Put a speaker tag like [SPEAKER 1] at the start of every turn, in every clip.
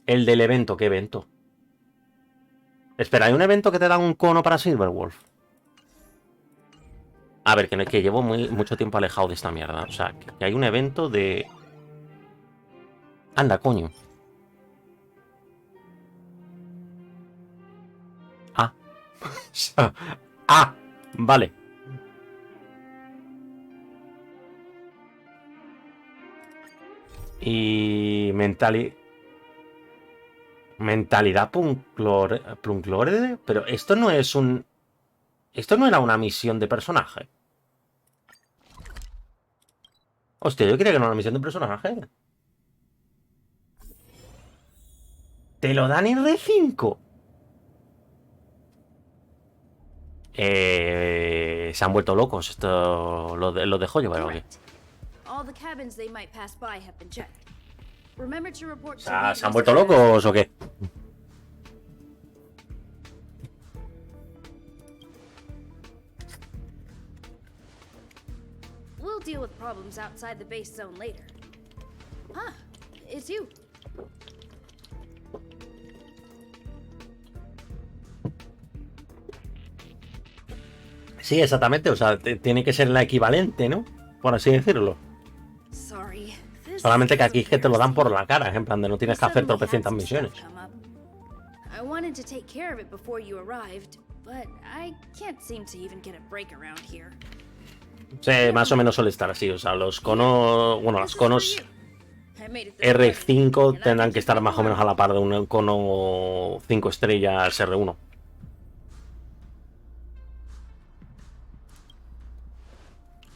[SPEAKER 1] El del evento, ¿qué evento? Espera, ¿hay un evento que te da un cono para Silverwolf? A ver, que llevo mucho tiempo alejado de esta mierda. O sea, que hay un evento de... Anda, coño. Ah. Ah, vale. Y mentalidad Plunclore, pero esto no es un... Esto no era una misión de personaje. Hostia, yo creía que no era una misión de personaje. ¿Te lo dan en R5? Se han vuelto locos esto, lo de Joyo, ¿vale? O sea, ¿se han vuelto locos o qué?
[SPEAKER 2] We'll deal with problems outside the base zone later. Ah, it's you.
[SPEAKER 1] Sí, exactamente, o sea, tiene que ser la equivalente, ¿no? Por así decirlo. Solamente que aquí es que te lo dan por la cara, en plan de no tienes que hacer tropecientas misiones.
[SPEAKER 2] I wanted to take care of it before you arrived, but I can't seem to even get a break around here.
[SPEAKER 1] Sí, más o menos suele estar así, o sea, los conos, bueno, los conos R5 tendrán que estar más o menos a la par de un cono 5 estrellas R1.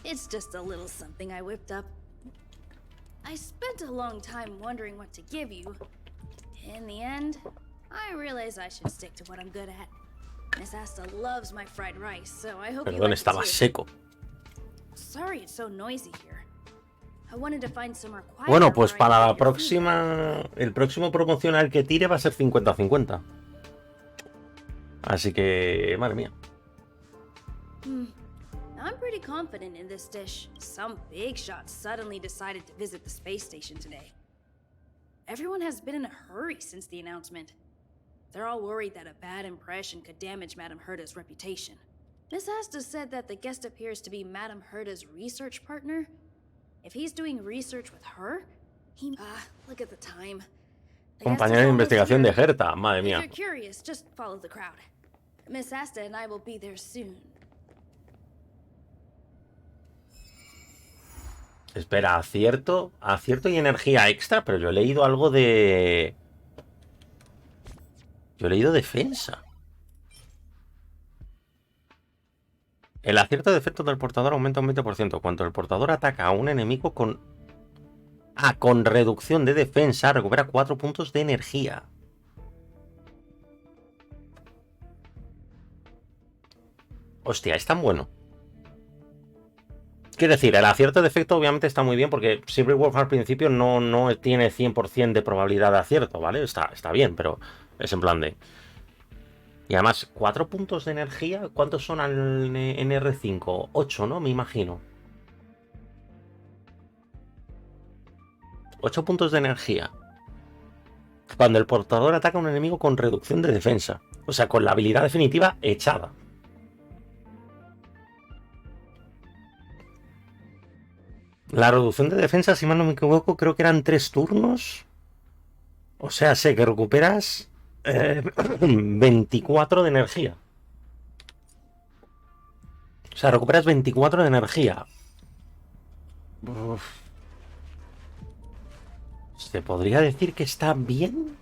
[SPEAKER 2] It's just a little something I whipped up. I spent a long time wondering what to give you. In the end, I realized I should stick to what I'm good at. Miss Asta loves my fried rice, so I hope you like it
[SPEAKER 1] estaba
[SPEAKER 2] too.
[SPEAKER 1] seco.
[SPEAKER 2] Sorry it's so noisy here. I wanted to find somewhere quiet.
[SPEAKER 1] Bueno, pues para la próxima, el próximo promocional que tire va a ser 50-50. Así que, madre mía.
[SPEAKER 2] I'm pretty confident in this dish. Some big shot suddenly decided to visit the space station today. Everyone has been in a hurry since the announcement. They're all worried that a bad impression could damage Madame Herda's reputation. Miss Asta said that the guest appears to be Madame Herda's research partner. If he's doing research with her, he... look at the time.
[SPEAKER 1] Compañera de investigación de Herta, madre mía.
[SPEAKER 2] If you're curious, just follow the crowd. Miss Asta and I will be there soon.
[SPEAKER 1] Espera, acierto y energía extra, pero yo he leído algo de... Yo he leído defensa. El acierto de efecto del portador aumenta un 20%. Cuando el portador ataca a un enemigo con... con reducción de defensa, recupera 4 puntos de energía. Hostia, es tan bueno. Quiero decir, el acierto de efecto obviamente está muy bien porque Silverwolf al principio no tiene 100% de probabilidad de acierto, ¿vale? Está bien, pero es en plan de... Y además, 4 puntos de energía, ¿cuántos son en R5? 8, ¿no? Me imagino. 8 puntos de energía. Cuando el portador ataca a un enemigo con reducción de defensa. O sea, con la habilidad definitiva echada. La reducción de defensa, si mal no me equivoco, creo que eran 3 turnos. O sea, sé que recuperas 24 de energía. O sea, recuperas 24 de energía. Uf. ¿Se podría decir que está bien?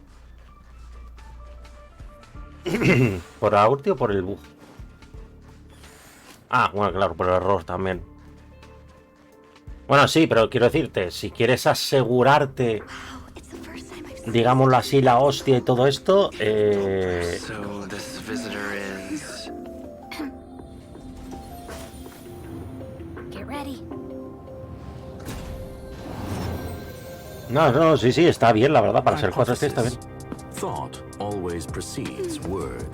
[SPEAKER 1] ¿Por la ulti o por el bug? Ah, bueno, claro, por el error también. Bueno, sí, pero quiero decirte, si quieres asegurarte, digámoslo así, la hostia y todo esto, No, sí, está bien, la verdad, para ser 4 está bien.
[SPEAKER 3] Thought always precedes word.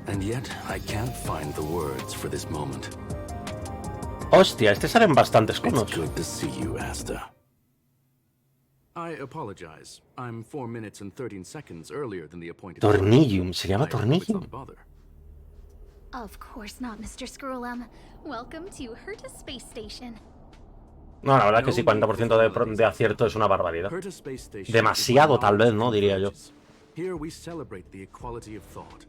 [SPEAKER 3] And yet I can't find the words for this moment.
[SPEAKER 1] Hostia, salen bastantes conos.
[SPEAKER 3] It's good to see you, Asta. I apologize. I'm 4 minutes and 13 seconds earlier than the appointed
[SPEAKER 1] Tornillium, se llama
[SPEAKER 3] I hope it's
[SPEAKER 1] Tornillium.
[SPEAKER 3] not bother.
[SPEAKER 4] Of course not, Mr. Scrollum. Welcome to Herta Space Station.
[SPEAKER 1] No, la verdad es que sí, 40% de acierto es una barbaridad.
[SPEAKER 3] Herta Space Station
[SPEAKER 1] Demasiado,
[SPEAKER 3] is where
[SPEAKER 1] tal vez,
[SPEAKER 3] knowledge
[SPEAKER 1] ¿no? Diría yo.
[SPEAKER 3] converges. Here we celebrate the equality of thought.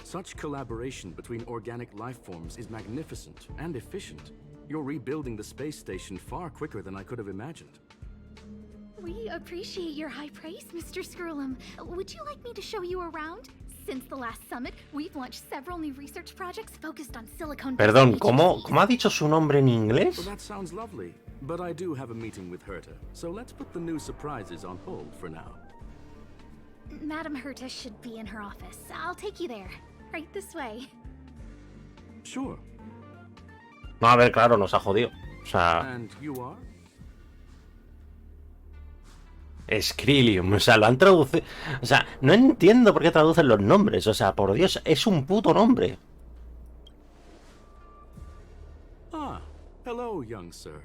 [SPEAKER 3] Such collaboration between organic life forms is magnificent and efficient. You're rebuilding the space station far quicker than I could have imagined.
[SPEAKER 4] We appreciate your high praise, Mr. Scrollum. Would you like me to show you around? Since the last summit, we've launched several new research projects focused on silicon.
[SPEAKER 1] Perdón, ¿cómo ha dicho su nombre en
[SPEAKER 3] Well,
[SPEAKER 1] inglés?
[SPEAKER 3] that sounds lovely, but I do have a meeting with Herta, so let's put the new surprises on hold for now.
[SPEAKER 4] Madam Herta should be in her office. I'll take you there. Right this way.
[SPEAKER 3] Sure.
[SPEAKER 1] No, a ver, claro, nos ha jodido. O sea,
[SPEAKER 3] And you are?
[SPEAKER 1] Skrillium, o sea, lo han traducido. O sea, no entiendo por qué traducen los nombres. O sea, por Dios, es un puto nombre.
[SPEAKER 3] Ah, hello, young sir.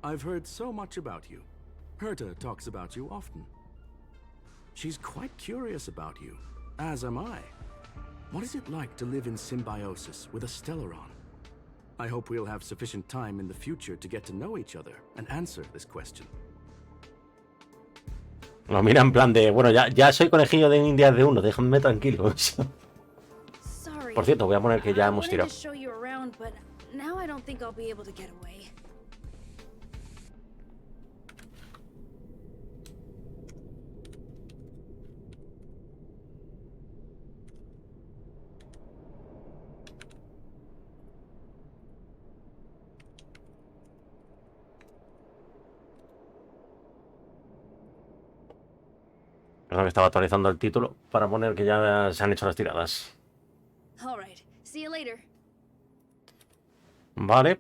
[SPEAKER 3] I've heard so much about you. Herta talks about you often. She's quite curious about you, as am I. What is it like to live in symbiosis with a Stellaron? I hope we'll have sufficient time in the future to get to know each other and answer this question.
[SPEAKER 1] Lo mira en plan de, bueno, ya soy conejillo de indias de uno, déjenme tranquilos.
[SPEAKER 2] Sorry.
[SPEAKER 1] Por cierto, voy a poner que ya
[SPEAKER 2] I
[SPEAKER 1] hemos
[SPEAKER 2] wanted
[SPEAKER 1] tirado.
[SPEAKER 2] to show you around, but now I don't think I'll be able to get away.
[SPEAKER 1] Perdón, que estaba actualizando el título para poner que ya se han hecho las tiradas.
[SPEAKER 2] All right. See you later.
[SPEAKER 1] Vale.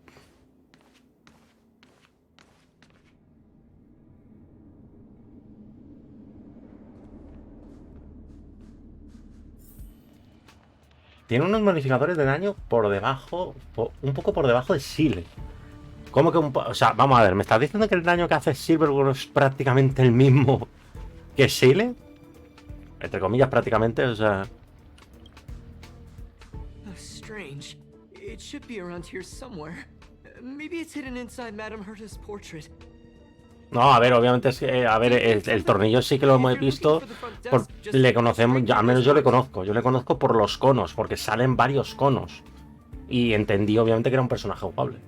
[SPEAKER 1] Tiene unos modificadores de daño por debajo, un poco por debajo de Silver. ¿Cómo que o sea, vamos a ver, ¿me estás diciendo que el daño que hace Silver es prácticamente el mismo que Silver? Entre comillas, prácticamente, o sea...
[SPEAKER 5] Strange. It should be around here somewhere. Maybe it's hidden inside Madame Herta's portrait.
[SPEAKER 1] No, a ver, obviamente es que, a ver, el tornillo sí que lo hemos visto, le conocemos, al menos yo le conozco por los conos, porque salen varios conos. Y entendí obviamente que era un personaje jugable.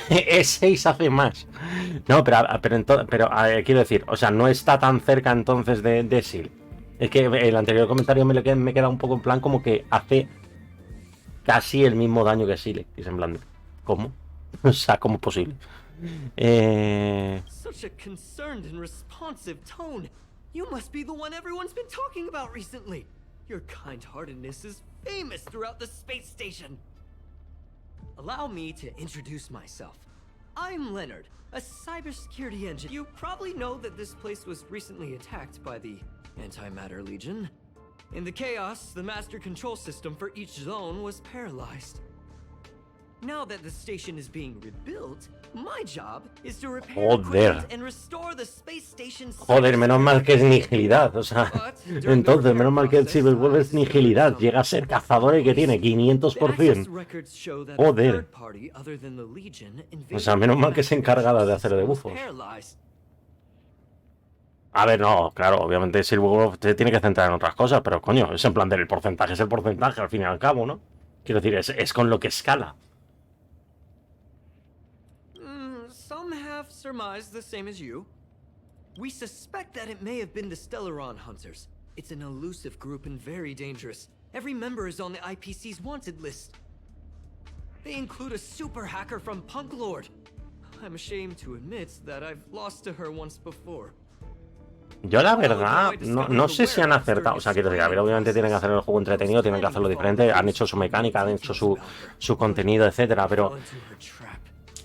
[SPEAKER 1] E6 hace más. No, pero quiero decir, o sea, no está tan cerca entonces de Sil. Es que el anterior comentario me queda un poco en plan como que hace casi el mismo daño que Sil. Y es en plan de, ¿cómo? O sea, ¿cómo es posible?
[SPEAKER 5] Such a concerned and responsive tone. You must be the one everyone's been talking about recently. Your kind-heartedness is famous throughout the space station. Allow me to introduce myself. I'm Leonard, a cybersecurity engineer. You probably know that this place was recently attacked by the Antimatter Legion. In the chaos, the master control system for each zone was paralyzed. Now that the station is being rebuilt, my job is to repair equipment and restore the space station's...
[SPEAKER 1] Joder, menos mal que es nihilidad, o sea, entonces, menos mal que el Cyberwolf es nihilidad, llega a ser cazador y que tiene 500%. Joder. O sea, menos mal que es encargada de hacer de bufos. A ver, no, claro, obviamente Cyberwolf te tiene que centrar en otras cosas, pero coño, es en plan del porcentaje, es el porcentaje al fin y al cabo, ¿no? Quiero decir, es con lo que escala.
[SPEAKER 5] Some have surmised the same as you. We suspect that it may have been the Stellaron Hunters. It's an elusive group and very dangerous. Every member is on the IPC's wanted list. They include a super hacker from Punk Lord. I'm ashamed to admit that I've lost to her once before.
[SPEAKER 1] Yo la verdad, no sé si han acertado, o sea, quiero decir, a ver, obviamente tienen que hacer el juego entretenido, tienen que hacerlo diferente, han hecho su mecánica, han hecho su contenido, etcétera, pero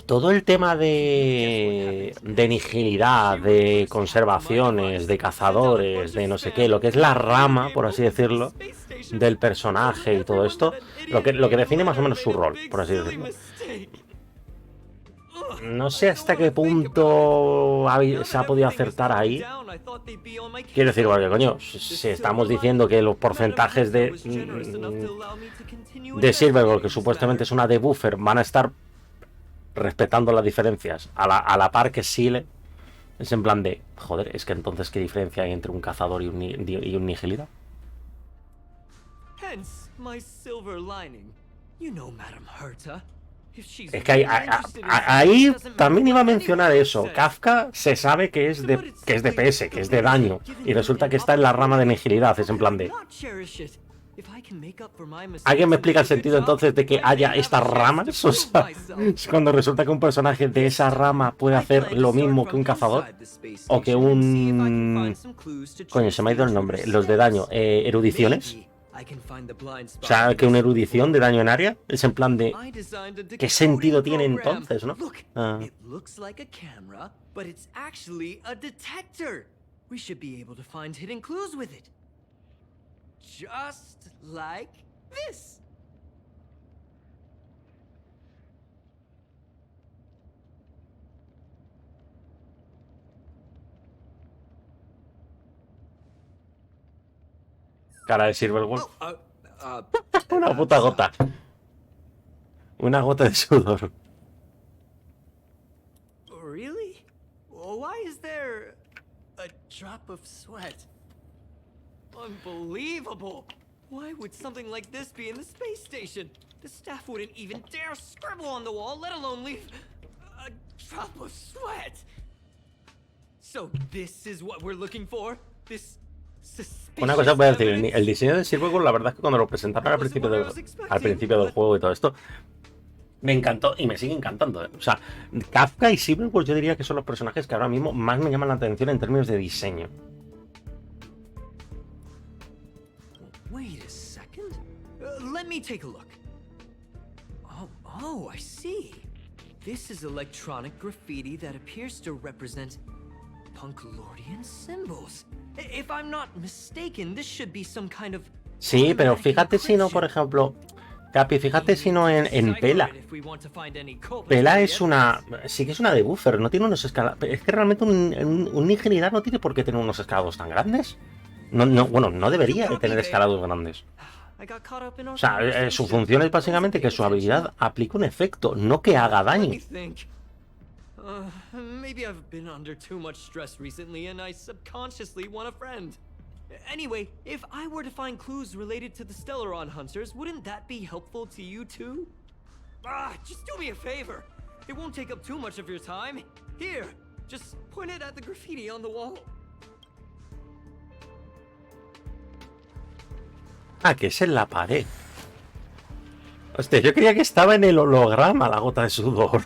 [SPEAKER 1] todo el tema de nihilidad, de conservaciones, de cazadores, de no sé qué, lo que es la rama, por así decirlo, del personaje y todo esto, lo que define más o menos su rol, por así decirlo. no sé hasta qué punto se ha podido acertar ahí. Quiero decir, porque coño, si estamos diciendo que los porcentajes de Silvergold, que supuestamente es una debuffer, van a estar respetando las diferencias a la par que Sile, es en plan de, joder, es que entonces ¿qué diferencia hay entre un cazador y un nihilida? Es que ahí también iba a mencionar eso. Kafka se sabe que es de PS, que es de daño, y resulta que está en la rama de nihilidad. Es en plan de... ¿Alguien me explica el sentido entonces de que haya estas ramas? O sea, es cuando resulta que un personaje de esa rama puede hacer lo mismo que un cazador o que un... Coño, se me ha ido el nombre. Los de daño, erudiciones. O sea, que una erudición de daño en área es en plan de... ¿Qué sentido tiene entonces, no? Ah.
[SPEAKER 5] Just like this.
[SPEAKER 1] Cara de Silvergold. Una puta gota. Una gota de sudor.
[SPEAKER 5] Really? Why is there a drop of sweat? Unbelievable! Why would something like this be in the space station? The staff wouldn't even dare scribble on the wall, let alone leave a drop of sweat. So this is what we're looking for? This suspicious...
[SPEAKER 1] Una cosa voy a decir, el diseño de Silvergold, la verdad es que cuando lo presentaron al principio del juego y todo esto, me encantó y me sigue encantando. O sea, Kafka y Silvergold yo diría que son los personajes que ahora mismo más me llaman la atención en términos de diseño.
[SPEAKER 5] Wait a second. Let me take a look. Oh, I see. This is electronic graffiti that appears to represent Punklordian symbols. If I'm not mistaken, this should be some kind of...
[SPEAKER 1] Sí, pero fíjate si no, por ejemplo, Capi, fíjate si no en Pela. Pela es una... Sí que es una debuffer, no tiene unos escalados... Es que realmente un nihilidad no tiene por qué tener unos escalados tan grandes. No, bueno, no debería de tener escalados grandes. O sea, su función es básicamente que su habilidad aplique un efecto, no que haga daño.
[SPEAKER 5] Maybe I've been under too much stress recently and I subconsciously want a friend. Anyway, if I were to find clues related to the Stellaron hunters, wouldn't that be helpful to you too? Just do me a favor. It won't take up too much of your time. Here, just point it at the graffiti on the wall.
[SPEAKER 1] Ah, que es en la pared. Hostia, yo creía que estaba en el holograma la gota de sudor.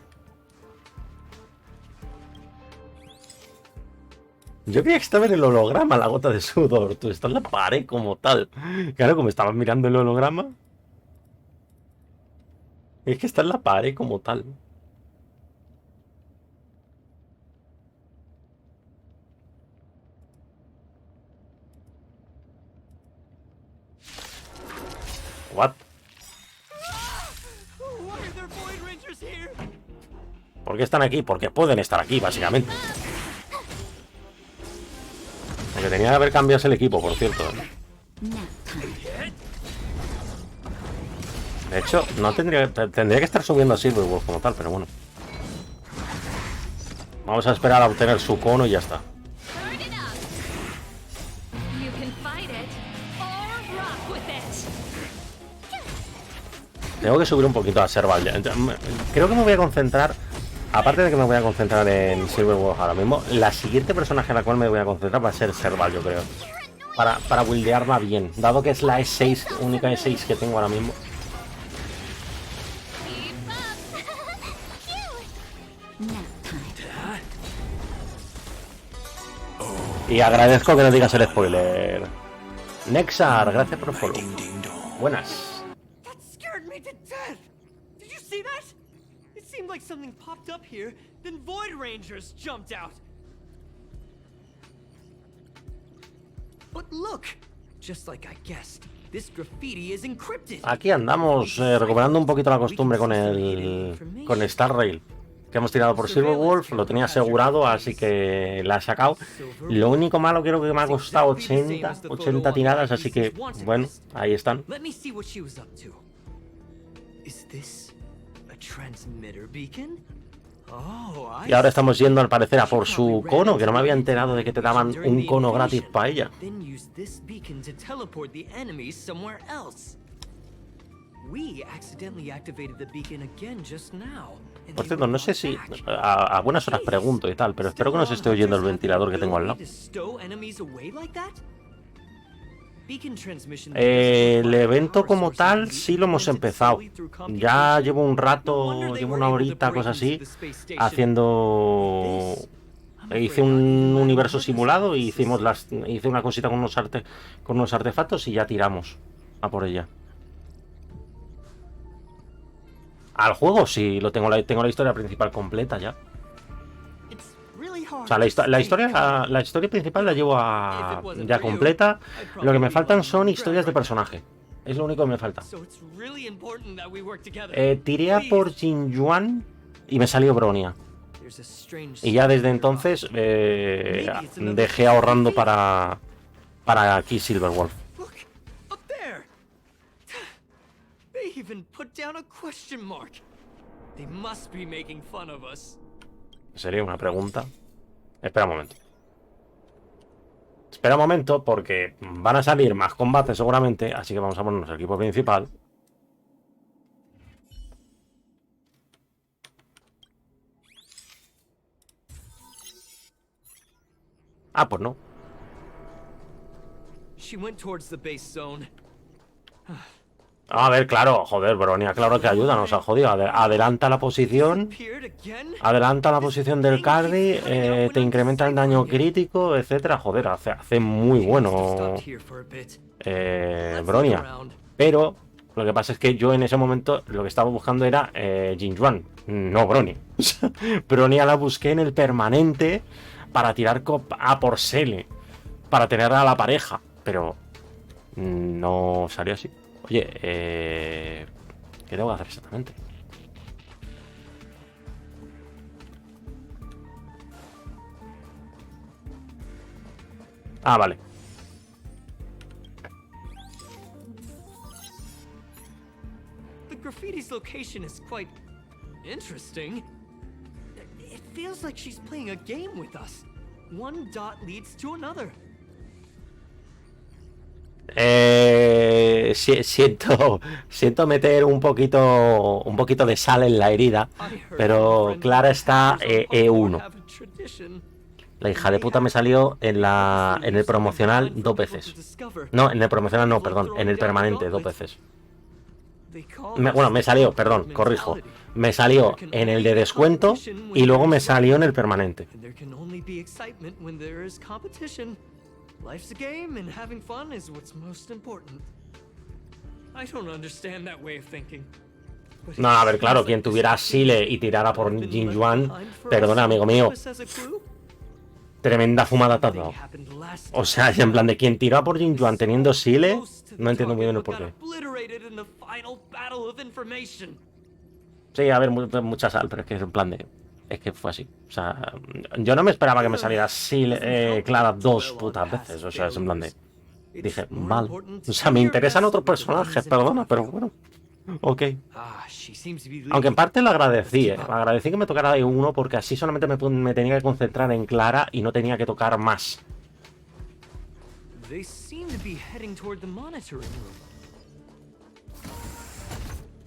[SPEAKER 1] Yo creía que estaba en el holograma la gota de sudor. Tú estás en la pared como tal. Claro, como estabas mirando el holograma. Es que está en la pared como tal. What? ¿Por qué están aquí? Porque pueden estar aquí, básicamente. Porque tenía que haber cambiado el equipo, por cierto. De hecho, no tendría que estar subiendo a Silverwood como tal, pero bueno. Vamos a esperar a obtener su cono y ya está. Tengo que subir un poquito a Serval. Creo que me voy a concentrar. Aparte de que me voy a concentrar en Silverwood ahora mismo, la siguiente personaje en la cual me voy a concentrar va a ser Serval, yo creo. Para buildearla bien. Dado que es la E6, única E6 que tengo ahora mismo. Y agradezco que no digas el spoiler. Nexar, gracias por el follow. Buenas.
[SPEAKER 5] Seemed like something popped up here, then Void Rangers jumped out. But look, just like I guessed, this graffiti is encrypted.
[SPEAKER 1] Aquí andamos recuperando un poquito la costumbre con Star Rail. que hemos tirado por Silverwolf, lo tenía asegurado, así que la he sacado. Lo único malo creo que me ha costado 80 tiradas, así que, bueno, ahí están.
[SPEAKER 5] Let me see what she was up to. Is this a transmitter beacon? Oh,
[SPEAKER 1] Y ahora estamos yendo al parecer a por su cono, que no me había enterado de que te daban un cono gratis para ella.
[SPEAKER 5] Then use this beacon to teleport the enemies somewhere else. We accidentally activated the beacon again just now.
[SPEAKER 1] Por cierto, no sé si a buenas horas pregunto y tal, pero espero que no se esté oyendo el ventilador que tengo al lado. El evento como tal sí lo hemos empezado. Ya llevo un rato, llevo una horita, cosas así, haciendo... Hice un universo simulado y hice una cosita con unos artefactos y ya tiramos a por ella. Al juego sí, tengo la historia principal completa ya. O sea, la historia principal la llevo ya completa. Lo que me faltan son historias de personaje. Es lo único que me falta. Tiré a por Jin Yuan y me salió Bronia. Y ya desde entonces dejé ahorrando para aquí Silverwolf. Sería una pregunta. Espera un momento. Espera un momento porque van a salir más combates seguramente, así que vamos a ponernos el equipo principal. Ah, pues no. A ver, claro, joder, Bronia, claro que ayuda, nos ha jodido. Adelanta la posición. Adelanta la posición del carry, te incrementa el daño crítico, etcétera. Joder, hace muy bueno Bronia. Pero lo que pasa es que yo en ese momento lo que estaba buscando era Jin Yuan, no Bronia. Bronia la busqué en el permanente para tirar a por Sele, para tener a la pareja, pero no salió así. Oye, ¿qué tengo que hacer exactamente? Ah, vale.
[SPEAKER 5] The graffiti's location is quite interesting. It feels like she's playing a game with us. One dot leads to another.
[SPEAKER 1] Siento meter un poquito de sal en la herida, pero Clara está E1. La hija de puta me salió en el promocional 2 veces. No, en el promocional no, perdón, en el permanente 2 veces. Bueno, me salió, perdón, corrijo. Me salió en el de descuento y luego me salió en el permanente.
[SPEAKER 5] Life's a game and having fun is what's most important. I don't understand that way of thinking.
[SPEAKER 1] No, a ver, claro, quien tuviera Sile y tirara por Jin Yuan, perdona, amigo mío. Tremenda fumada te has dado. O sea, en plan de quien tiró por Jin Yuan teniendo Sile, no entiendo muy bien el porqué. Sí, a ver, mucha sal, pero es que es en plan de... Es que fue así. O sea, yo no me esperaba que me saliera así Clara 2 putas veces. O sea, es en plan de... Dije, vale. O sea, me interesan otros personajes, perdona, pero bueno. Ok. Aunque en parte lo agradecí, Agradecí que me tocara de uno porque así solamente me tenía que concentrar en Clara y no tenía que tocar más.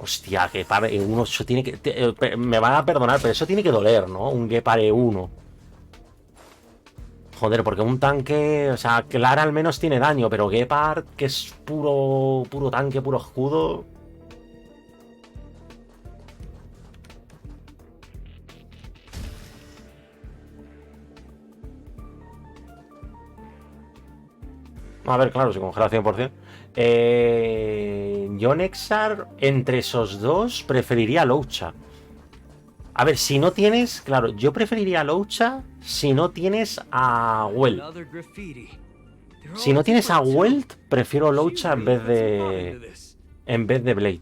[SPEAKER 1] Hostia, que pare uno, eso tiene que... me van a perdonar, pero eso tiene que doler, ¿no? Un que pare uno. Joder, porque un tanque... O sea, Clara al menos tiene daño, pero Gepard, que es puro tanque, puro escudo... A ver, claro, se congela 100%. Yo Nexar, entre esos dos, preferiría a Loucha. A ver, si no tienes... Claro, yo preferiría a Loucha si no tienes a Welt. Si no tienes a Welt, prefiero Loucha en vez de Blade.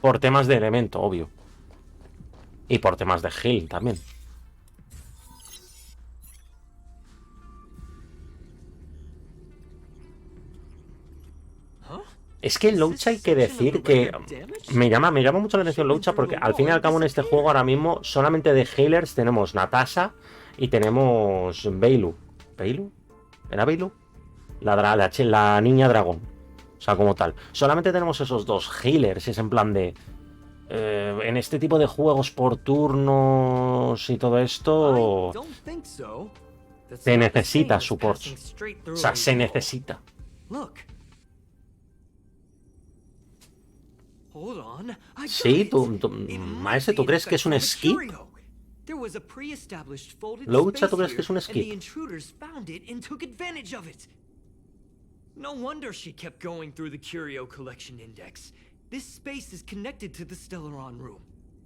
[SPEAKER 1] Por temas de elemento, obvio. Y por temas de heal también. Es que Loucha hay que decir que me llama mucho la atención Loucha porque al fin y al cabo en este juego ahora mismo solamente de healers tenemos Natasha y tenemos Bailu. ¿Bailu? ¿Era Bailu? La niña dragón. O sea, como tal. Solamente tenemos esos dos healers. Es en plan de... en este tipo de juegos por turnos y todo esto... Se necesita support. O sea, se necesita. Sí, Maese, ¿tú crees que es un skip? Loucha, ¿tú crees que es un skip?
[SPEAKER 5] No wonder she kept going through the Curio Collection Index. This space is connected to the Stellaron room.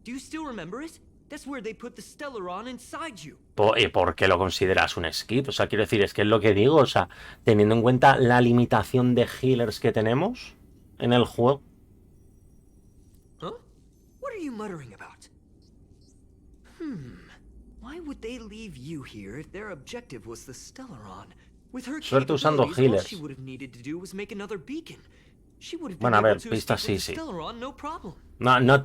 [SPEAKER 5] Do you still remember it? That's where they put the Stellaron inside you.
[SPEAKER 1] ¿Y por qué lo consideras un skip? O sea, quiero decir, es que es lo que digo, o sea, teniendo en cuenta la limitación de healers que tenemos en el juego.
[SPEAKER 5] Huh? What are you muttering about? Why would they leave you here if their objective was the Stellaron? With her
[SPEAKER 1] Suerte usando
[SPEAKER 5] capabilities, all
[SPEAKER 1] healers.
[SPEAKER 5] she would have needed to do was make another beacon. She would have been
[SPEAKER 1] Bueno, a ver,
[SPEAKER 5] able to
[SPEAKER 1] pistas
[SPEAKER 5] escape
[SPEAKER 1] sí,
[SPEAKER 5] with the
[SPEAKER 1] sí.
[SPEAKER 5] Stellaron, no problem.
[SPEAKER 1] No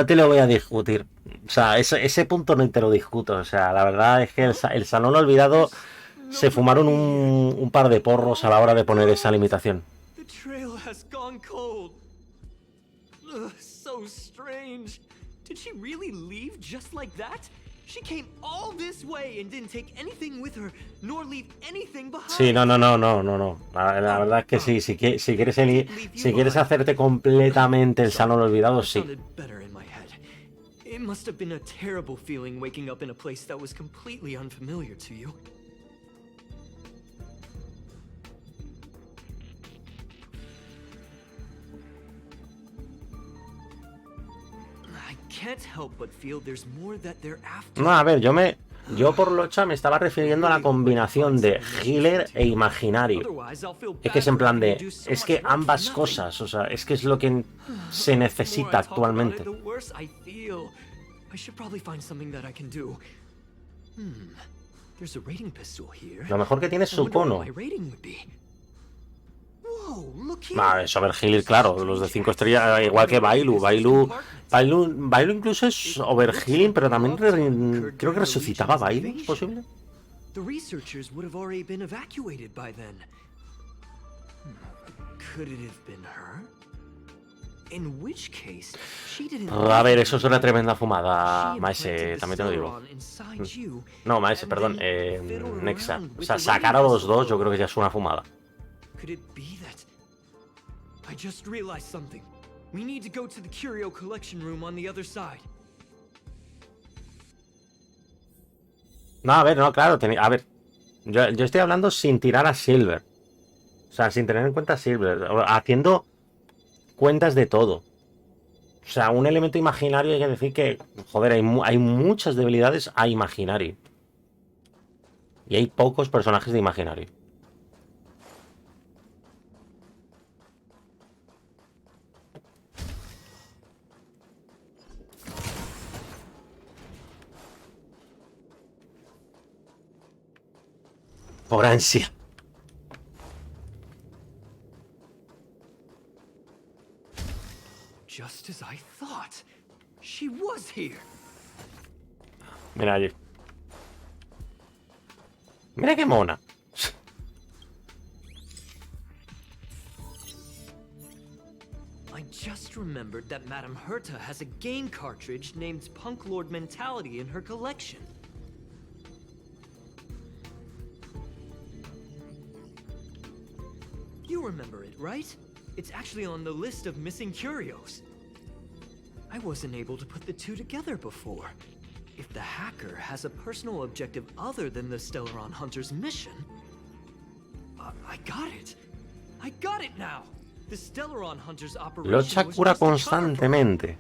[SPEAKER 1] te lo voy a discutir. O sea, ese punto no te lo discuto. O sea, la verdad es que el Salón Olvidado se fumaron un par de porros a la hora de poner esa limitación.
[SPEAKER 5] The trail has gone cold. Ugh, so strange. Did she really leave just like that? She came all this way and didn't take anything with her, nor leave anything behind.
[SPEAKER 1] Sí, no. La verdad es que sí, si quieres hacerte completamente el Salón Olvidado, sí.
[SPEAKER 5] It must have been a terrible feeling waking up in a place that was completely unfamiliar to you. I can't help but feel there's more that they're after.
[SPEAKER 1] No, a ver, yo por Locha me estaba refiriendo a la combinación de healer e imaginario. Es que es en plan de... Es que ambas cosas, o sea, es que es lo que se necesita actualmente. Lo mejor que tiene es su cono. Sobre healer, claro, los de 5 estrellas, igual que Bailu. Bailu incluso es overhealing, pero también creo que resucitaba Bailu, ¿es posible?
[SPEAKER 5] The researchers would have already been evacuated by then. Could it have been her? In which case, she didn't.
[SPEAKER 1] A ver, eso es una tremenda fumada, Maese, también te lo digo. No, Maese, perdón, Nexa. O sea, sacar a los dos yo creo que ya es una fumada.
[SPEAKER 5] Could it be that I just realized something? We need to go to the Curio Collection Room on the other side.
[SPEAKER 1] No, a ver, no, claro, a ver, yo estoy hablando sin tirar a Silver. O sea, sin tener en cuenta a Silver, haciendo cuentas de todo. O sea, un elemento imaginario hay que decir que, joder, hay muchas debilidades a imaginario. Y hay pocos personajes de imaginario. Por ansia.
[SPEAKER 5] Just as I thought. She was here.
[SPEAKER 1] Mira allí. Mira qué mona.
[SPEAKER 5] I just remembered that Madame Herta has a game cartridge named Punk Lord Mentality in her collection. You remember it, right? It's actually on the list of missing curios. I wasn't able to put the two together before. If the hacker has a personal objective other than the Stellaron Hunter's mission... I got it! I got it now! The Stellaron Hunter's operation
[SPEAKER 1] Locha
[SPEAKER 5] was
[SPEAKER 1] cura
[SPEAKER 5] just a charter
[SPEAKER 1] constantemente.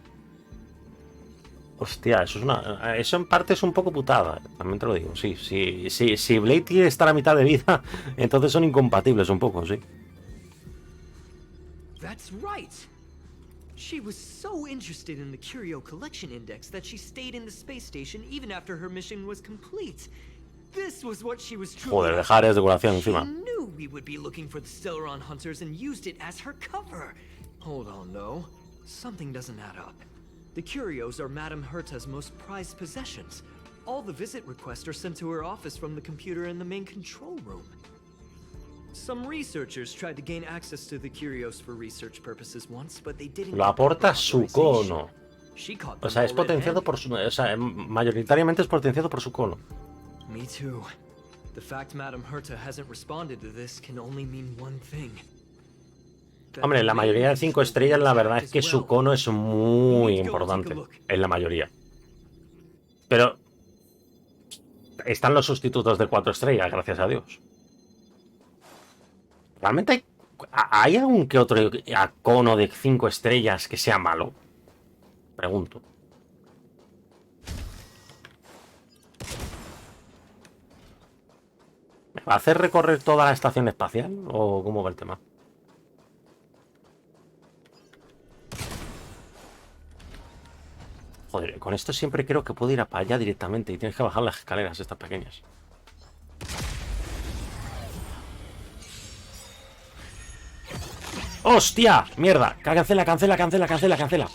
[SPEAKER 1] Hostia, eso en parte es un poco putada, también te lo digo. Sí, si Blade quiere estar a mitad de vida, entonces son incompatibles un poco, sí.
[SPEAKER 5] That's right. She was so interested in the Curio Collection Index that she stayed in the space station even after her mission was complete. This was what she was truly
[SPEAKER 1] Joder, dejar es decoración
[SPEAKER 5] She
[SPEAKER 1] encima.
[SPEAKER 5] knew we would be looking for the Stellaron Hunters and used it as her cover. Hold on, though. Something doesn't add up. The Curios are Madame Herta's most prized possessions. All the visit requests are sent to her office from the computer in the main control room. Some researchers tried to gain access to the Curios for research purposes once, but they didn't.
[SPEAKER 1] Lo aporta su cono.
[SPEAKER 5] She caught
[SPEAKER 1] O
[SPEAKER 5] them
[SPEAKER 1] sea, es
[SPEAKER 5] all
[SPEAKER 1] potenciado
[SPEAKER 5] red-handed.
[SPEAKER 1] por su... O sea, mayoritariamente es potenciado por su cono.
[SPEAKER 5] Me too. The fact Madame Herta hasn't responded to this can only mean one thing. That
[SPEAKER 1] Hombre, en la
[SPEAKER 5] the
[SPEAKER 1] mayoría de 5 estrellas la verdad es que
[SPEAKER 5] as
[SPEAKER 1] su
[SPEAKER 5] well.
[SPEAKER 1] cono es muy importante. En la mayoría. Pero están los sustitutos de 4 estrellas, gracias a Dios. ¿Realmente hay algún que otro cono de 5 estrellas que sea malo? Pregunto. ¿Me va a hacer recorrer toda la estación espacial? ¿O cómo va el tema? Joder, con esto siempre creo que puedo ir para allá directamente y tienes que bajar las escaleras estas pequeñas. ¡Hostia! ¡Mierda! Cancela, cancela, cancela, cancela, cancela.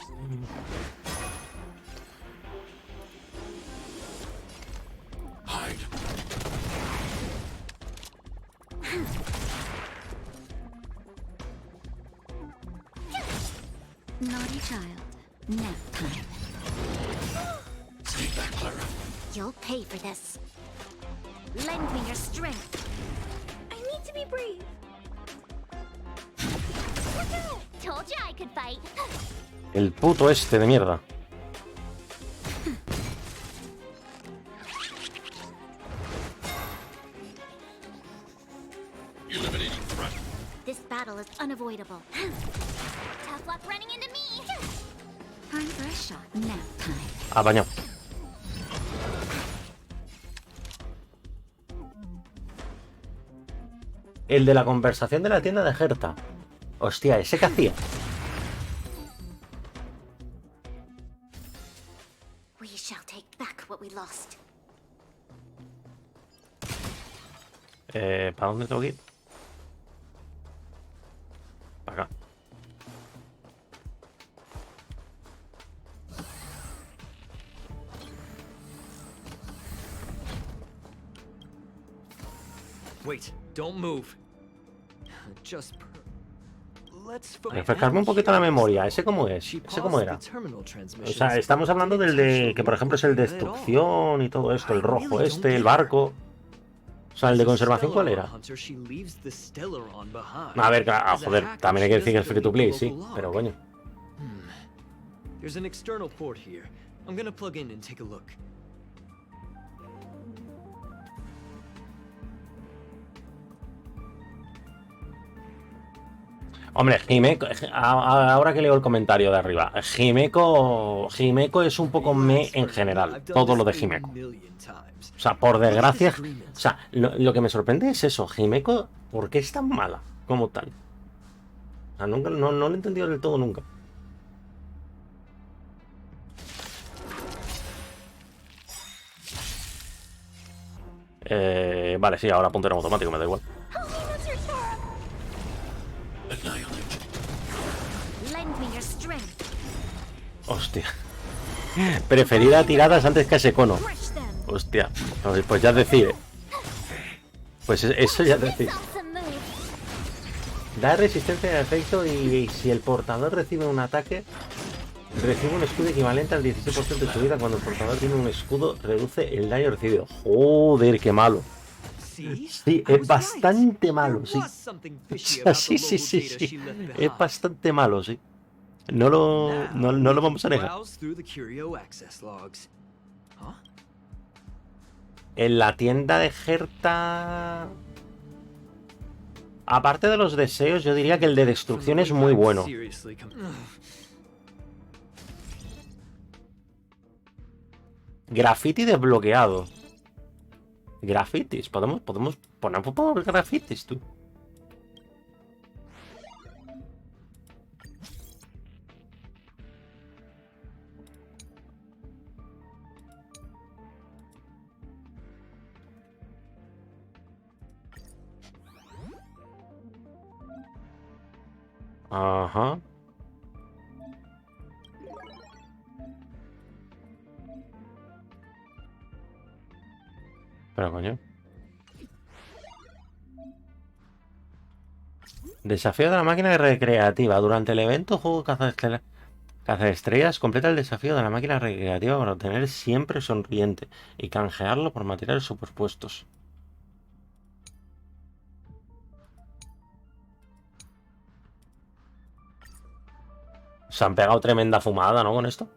[SPEAKER 4] Naughty child. Nap time. Take that, Clara. You'll pay for this. Lend me your strength. I need to be brave. Told you I could fight.
[SPEAKER 1] El puto este de mierda.
[SPEAKER 4] This battle is unavoidable. Tough luck running into me. Time for a shot. Nap time.
[SPEAKER 1] Apañado. El de la conversación de la tienda de Herta. Hostia, ¿ese qué hacía?
[SPEAKER 4] We shall take back what we lost.
[SPEAKER 1] ¿Para dónde tengo que ir? Para acá.
[SPEAKER 5] Wait, don't move. Just let's focus.
[SPEAKER 1] Refrescarme un poquito la memoria. ¿Ese cómo es? ¿Ese cómo era? O sea, estamos hablando del de... Que por ejemplo es el de destrucción y todo esto. El rojo este, el barco. O sea, el de conservación, ¿cuál era? A ver, joder, también hay que decir que es free to play, sí. Pero coño.
[SPEAKER 5] There's an external port here. I'm gonna plug in and take a look.
[SPEAKER 1] Hombre, Himeko, ahora que leo el comentario de arriba, Himeko es un poco me en general, todo lo de Himeko. O sea, por desgracia, o sea, lo que me sorprende es eso, Himeko, ¿por qué es tan mala como tal? O sea, nunca, no lo he entendido del todo nunca. Vale, sí, ahora punto en automático, me da igual. Hostia. Preferida tiradas antes que a ese cono. Hostia. Pues ya decide. Pues eso ya decide. Da resistencia de efecto y si el portador recibe un ataque, recibe un escudo equivalente al 16% de su vida. Cuando el portador tiene un escudo, reduce el daño recibido. Joder, qué malo. Sí, es bastante malo, sí. Sí. Es bastante malo, sí. No lo vamos a negar. En la tienda de Herta... Aparte de los deseos, yo diría que el de destrucción es muy bueno. Graffiti desbloqueado. Grafitis, podemos poner un poco de grafitis, tú. Ajá. Pero coño. Desafío de la máquina recreativa. Durante el evento Juego Caza de Estrellas, completa el desafío de la máquina recreativa para obtener siempre sonriente y canjearlo por materiales superpuestos. Se han pegado tremenda fumada, ¿no? Con esto.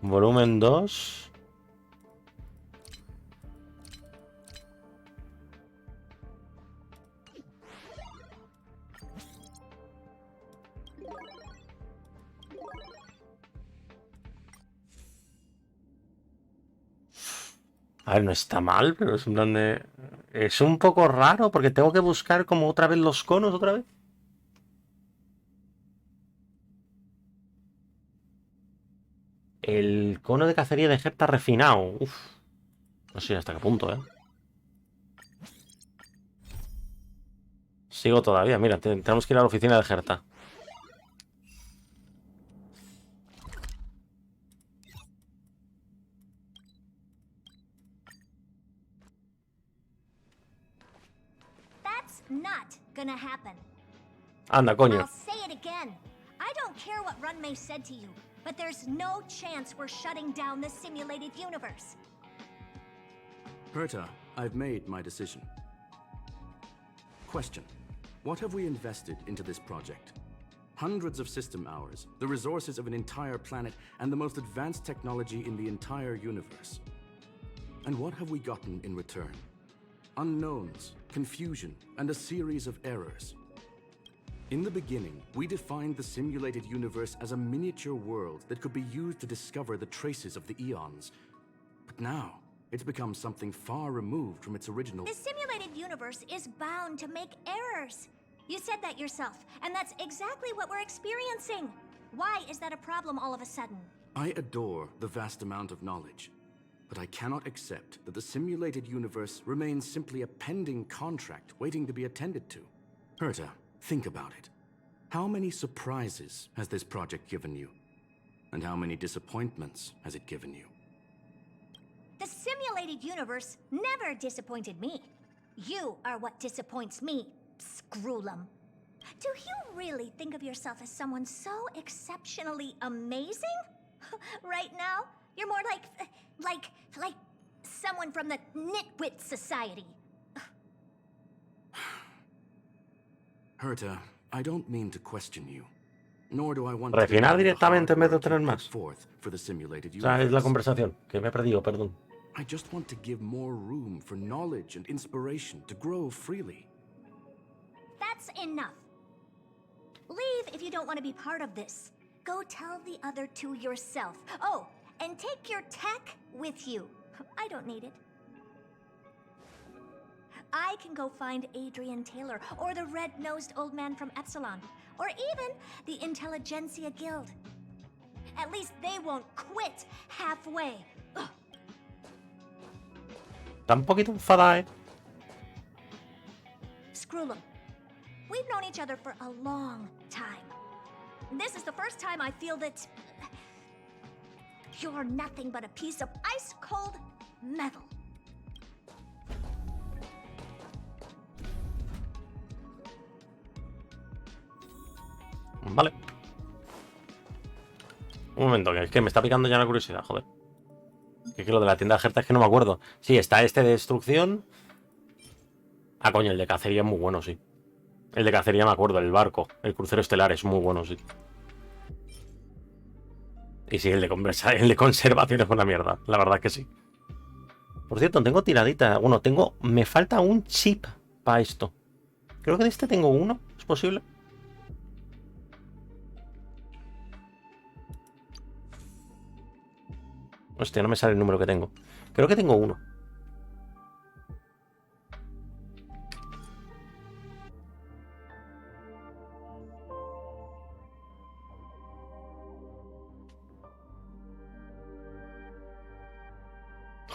[SPEAKER 1] Volumen 2. A ver, no está mal, pero es un plan de... Es un poco raro porque tengo que buscar como otra vez los conos, otra vez. El cono de cacería de Jepta refinado. Uf. No sé hasta qué punto, ¿eh? Sigo todavía. Mira, tenemos que ir a la oficina de Gerta.
[SPEAKER 6] That's not gonna happen.
[SPEAKER 1] Anda, coño.
[SPEAKER 6] I'll say it again. I don't care what Runmei said to you, but there's no chance we're shutting down the simulated universe.
[SPEAKER 3] Herta, I've made my decision. Question. What have we invested into this project? Hundreds of system hours, the resources of an entire planet, and the most advanced technology in the entire universe. And what have we gotten in return? Unknowns, confusion, and a series of errors. In the beginning, we defined the simulated universe as a miniature world that could be used to discover the traces of the eons. But now, it's become something far removed from its original.
[SPEAKER 6] The simulated universe is bound to make errors. You said that yourself, and that's exactly what we're experiencing. Why is that a problem all of a sudden?
[SPEAKER 3] I adore the vast amount of knowledge, but I cannot accept that the simulated universe remains simply a pending contract waiting to be attended to. Herta, think about it. How many surprises has this project given you? And how many disappointments has it given you?
[SPEAKER 6] The simulated universe never disappointed me. You are what disappoints me, Scroolum. Do you really think of yourself as someone so exceptionally amazing? Right now, you're more like someone from the Nitwit Society.
[SPEAKER 3] Herta, I don't mean to question you. Nor do I want
[SPEAKER 1] Refinar
[SPEAKER 3] to
[SPEAKER 1] directamente en vez de obtener más.
[SPEAKER 3] forth for the simulated
[SPEAKER 1] O sea, es la
[SPEAKER 3] universe.
[SPEAKER 1] conversación, que me he perdido, perdón.
[SPEAKER 3] I just want to give more room for knowledge and inspiration to grow freely.
[SPEAKER 6] That's enough. Leave if you don't want to be part of this. Go tell the other two yourself. Oh, and take your tech with you. I don't need it. I can go find Adrian Taylor, or the red-nosed old man from Epsilon, or even the Intelligentsia Guild. At least they won't quit halfway. Ugh.
[SPEAKER 1] Está un poquito enfadada, ¿eh?
[SPEAKER 6] Scroolum, we've known each other for a long time. This is the first time I feel that you're nothing but a piece of ice-cold metal.
[SPEAKER 1] Vale. Un momento, que es que me está picando ya la curiosidad, joder. Que es que lo de la tienda de Gerta es que no me acuerdo. Sí, está este de destrucción. Ah, coño, el de cacería es muy bueno, sí. El de cacería me acuerdo, el barco. El crucero estelar es muy bueno, sí. Y sí, el de conservación es una mierda. La verdad es que sí. Por cierto, tengo tiradita. Bueno, me falta un chip para esto. Creo que de este tengo uno. ¿Es posible? Hostia, no me sale el número que tengo. Creo que tengo uno.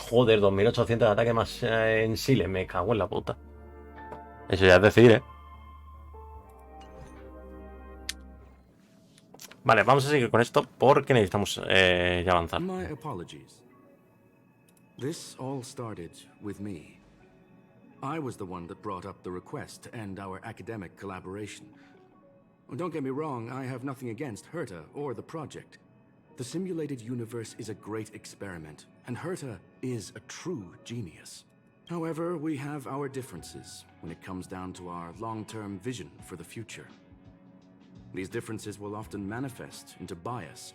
[SPEAKER 1] Joder, 2800 de ataque más en Sile. Me cago en la puta. Eso ya es decir, ¿eh? Vale, vamos a seguir con esto porque necesitamos ya avanzar.
[SPEAKER 3] My apologies. This all started with me. I was the one that brought up the request to end our academic collaboration. Don't get me wrong, I have nothing against Herta or the project. The simulated universe is a great experiment, and Herta is a true genius. However, we have our differences when it comes down to our long-term vision for the future. These differences will often manifest into bias,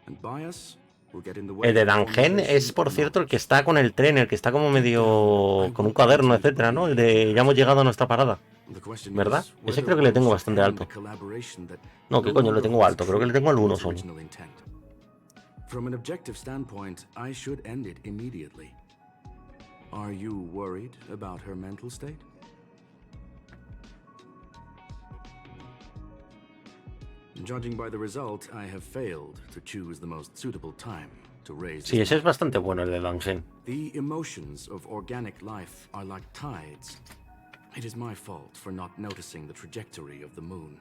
[SPEAKER 3] and bias will get in the way.
[SPEAKER 1] El de Dangen es, por cierto, el que está con el tren, el que está como medio con un cuaderno, etcétera, ¿no? El de ya hemos llegado a nuestra parada, ¿verdad? Ese creo que le tengo bastante alto. No, ¿qué coño? Le tengo alto, creo que le tengo al 1 solo.
[SPEAKER 3] From an objective standpoint, I should end it immediately. Are you worried about her mental state? Judging by the result, I have failed to choose the most suitable time to raise.
[SPEAKER 1] Sí, ese es bastante bueno, el de Dangen.
[SPEAKER 3] The emotions of organic life are like tides. It is my fault for not noticing the trajectory of the moon.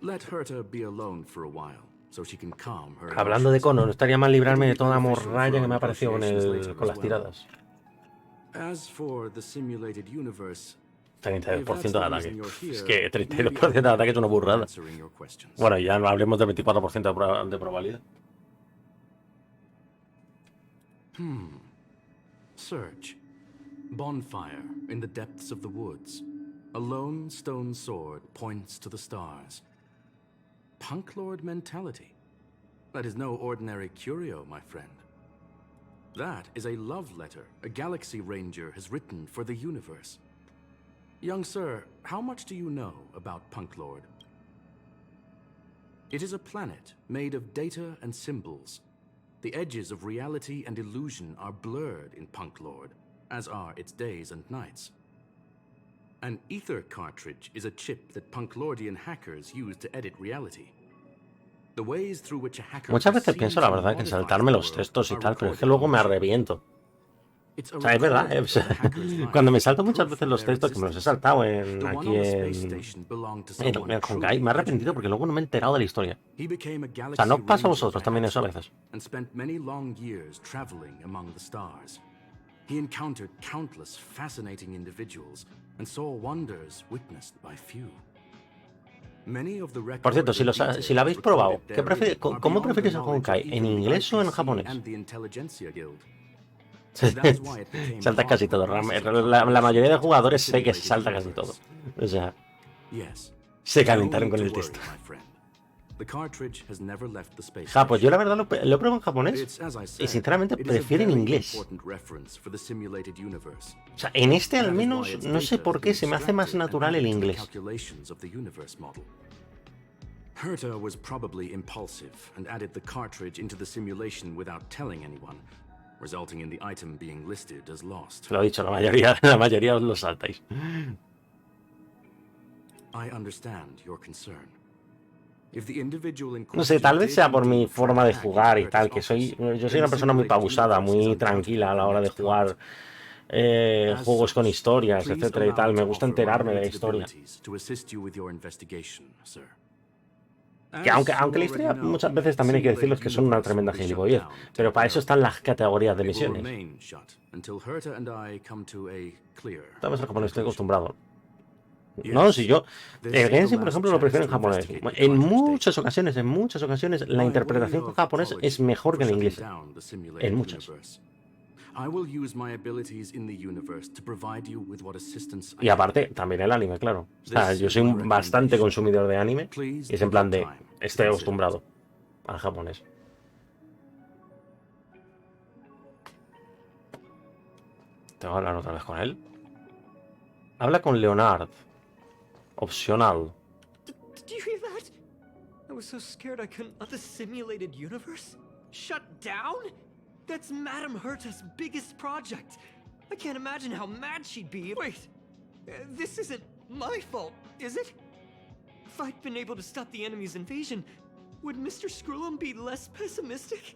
[SPEAKER 3] Let Herta be alone for a while, so she can calm her.
[SPEAKER 1] Hablando de cono, no estaría mal librarme de toda la morralla que me ha aparecido con las tiradas.
[SPEAKER 3] As for the simulated universe,
[SPEAKER 1] 32% de ataque. Es que 32% de ataque es una burrada. Bueno, ya no hablemos del 24% de probabilidad.
[SPEAKER 3] Search. Bonfire in the depths of the woods. A lone stone sword points to the stars. Punk Lord mentality. That is no ordinary curio, my friend. That is a love letter a Galaxy Ranger has written for the universe. Young sir, how much do you know about Punk Lord? It is a planet made of data and symbols. The edges of reality and illusion are blurred in Punk Lord, as are its days and nights. An ether cartridge is a chip that Punklordian hackers use to edit reality. The ways through which a hacker
[SPEAKER 1] Muchas veces pienso, la verdad, que saltarme los textos y tal, pero es que luego me arrepiento. O sea, es verdad, cuando me salto muchas veces los textos, que me los he saltado aquí en Honkai, me he arrepentido porque luego no me he enterado de la historia. O sea, ¿no pasa a vosotros también eso a veces?
[SPEAKER 3] He encountered countless fascinating individuals and saw wonders witnessed by few.
[SPEAKER 1] Por cierto, si lo habéis probado, ¿cómo preferís el Honkai? ¿En inglés o en japonés? Salta casi todo. La mayoría de jugadores sé que se salta casi todo. O sea, se calentaron con el texto. Pues yo la verdad lo he probado en japonés y sinceramente prefiero en inglés. O sea, en este al menos no sé por qué se me hace más natural el inglés.
[SPEAKER 3] Herta was probably impulsive and added the cartridge into the simulation without telling anyone, resulting in the item being listed as lost.
[SPEAKER 1] Lo he dicho, la mayoría os lo saltáis.
[SPEAKER 3] I understand your concern.
[SPEAKER 1] No sé, tal vez sea por mi forma de jugar y tal, que yo soy una persona muy pausada, muy tranquila a la hora de jugar juegos con historias, etcétera y tal. Me gusta enterarme de la historia. Que aunque la historia muchas veces también hay que decirles que son una tremenda gilipollez, pero para eso están las categorías de misiones. Estamos en japonés, estoy acostumbrado. No, si yo el Genshin, por ejemplo, lo prefiero en japonés. En muchas ocasiones, la interpretación con japonés es mejor que en inglés. En muchas. Y aparte, también el anime, claro. O sea, yo soy bastante consumidor de anime y es en plan de, estoy acostumbrado al japonés. Tengo que hablar otra vez con él. Habla con Leonard. Opcional.
[SPEAKER 5] Did you hear that? I was so scared I couldn't let the simulated universe shut down? That's Madame Herta's biggest project. I can't imagine how mad she'd be. Wait, this isn't my fault, is it? If I'd been able to stop the enemy's invasion, would Mr. Skrullum be less pessimistic?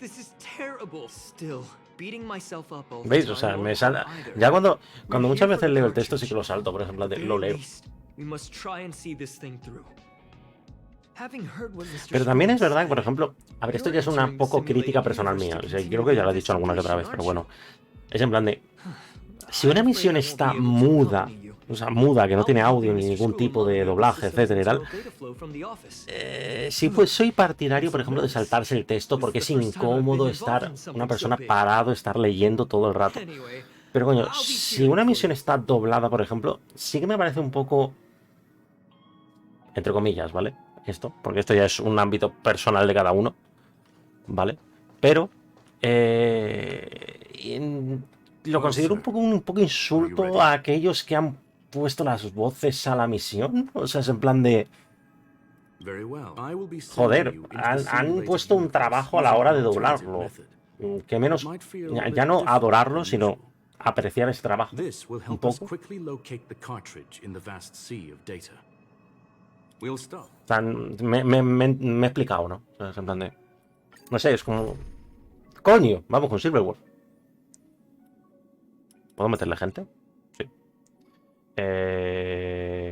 [SPEAKER 5] This is terrible. Still, beating myself up all the
[SPEAKER 1] ¿Veis?
[SPEAKER 5] time
[SPEAKER 1] O sea,
[SPEAKER 5] won't
[SPEAKER 1] me
[SPEAKER 5] help
[SPEAKER 1] sale.
[SPEAKER 5] either.
[SPEAKER 1] Ya cuando
[SPEAKER 5] We're
[SPEAKER 1] muchas
[SPEAKER 5] here for
[SPEAKER 1] veces
[SPEAKER 5] the
[SPEAKER 1] leo el texto sí que lo
[SPEAKER 5] cartridge.
[SPEAKER 1] salto, por ejemplo,
[SPEAKER 5] At the
[SPEAKER 1] lo
[SPEAKER 5] very
[SPEAKER 1] leo.
[SPEAKER 5] least, we must try and see this thing through. Having heard what Mr.
[SPEAKER 1] Pero también es
[SPEAKER 5] Scrooge
[SPEAKER 1] verdad que, por
[SPEAKER 5] said,
[SPEAKER 1] ejemplo, a ver, esto
[SPEAKER 5] you're
[SPEAKER 1] ya es una
[SPEAKER 5] entering the
[SPEAKER 1] poco crítica
[SPEAKER 5] simulated
[SPEAKER 1] personal
[SPEAKER 5] universe
[SPEAKER 1] mía.
[SPEAKER 5] to
[SPEAKER 1] O sea,
[SPEAKER 5] continue
[SPEAKER 1] creo que ya lo he
[SPEAKER 5] the
[SPEAKER 1] dicho alguna que otra vez,
[SPEAKER 5] investigation,
[SPEAKER 1] pero
[SPEAKER 5] aren't
[SPEAKER 1] bueno. Es en plan de. Si
[SPEAKER 5] I'm
[SPEAKER 1] una
[SPEAKER 5] afraid
[SPEAKER 1] misión
[SPEAKER 5] I won't
[SPEAKER 1] está
[SPEAKER 5] be able to
[SPEAKER 1] muda,
[SPEAKER 5] accompany you.
[SPEAKER 1] o sea, muda, que no
[SPEAKER 5] I'll
[SPEAKER 1] tiene
[SPEAKER 5] be
[SPEAKER 1] audio
[SPEAKER 5] helping
[SPEAKER 1] ni
[SPEAKER 5] Mr.
[SPEAKER 1] ningún
[SPEAKER 5] Scrooge
[SPEAKER 1] tipo de
[SPEAKER 5] unload
[SPEAKER 1] doblaje,
[SPEAKER 5] the
[SPEAKER 1] etcétera y tal,
[SPEAKER 5] systems data flow from the office.
[SPEAKER 1] sí, pues soy partidario, por ejemplo, de saltarse el texto porque es incómodo estar una persona parado, estar leyendo todo el rato.
[SPEAKER 5] Anyway,
[SPEAKER 1] Pero coño,
[SPEAKER 5] I'll be
[SPEAKER 1] si
[SPEAKER 5] cheering
[SPEAKER 1] una
[SPEAKER 5] for
[SPEAKER 1] misión
[SPEAKER 5] you.
[SPEAKER 1] está doblada, por ejemplo, sí que me parece un poco, entre comillas, ¿vale? Esto, porque esto ya es un ámbito personal de cada uno, ¿vale? Pero lo considero un poco insulto a aquellos que han puesto las voces a la misión. O sea, es en plan de, joder, han puesto un trabajo a la hora de doblarlo. Que menos, ya no adorarlo, sino apreciar ese trabajo un poco. O sea, me he explicado, ¿no? O sea, es en plan de, no sé, es como, coño, vamos con Silverwood. ¿Puedo meterle gente? Sí.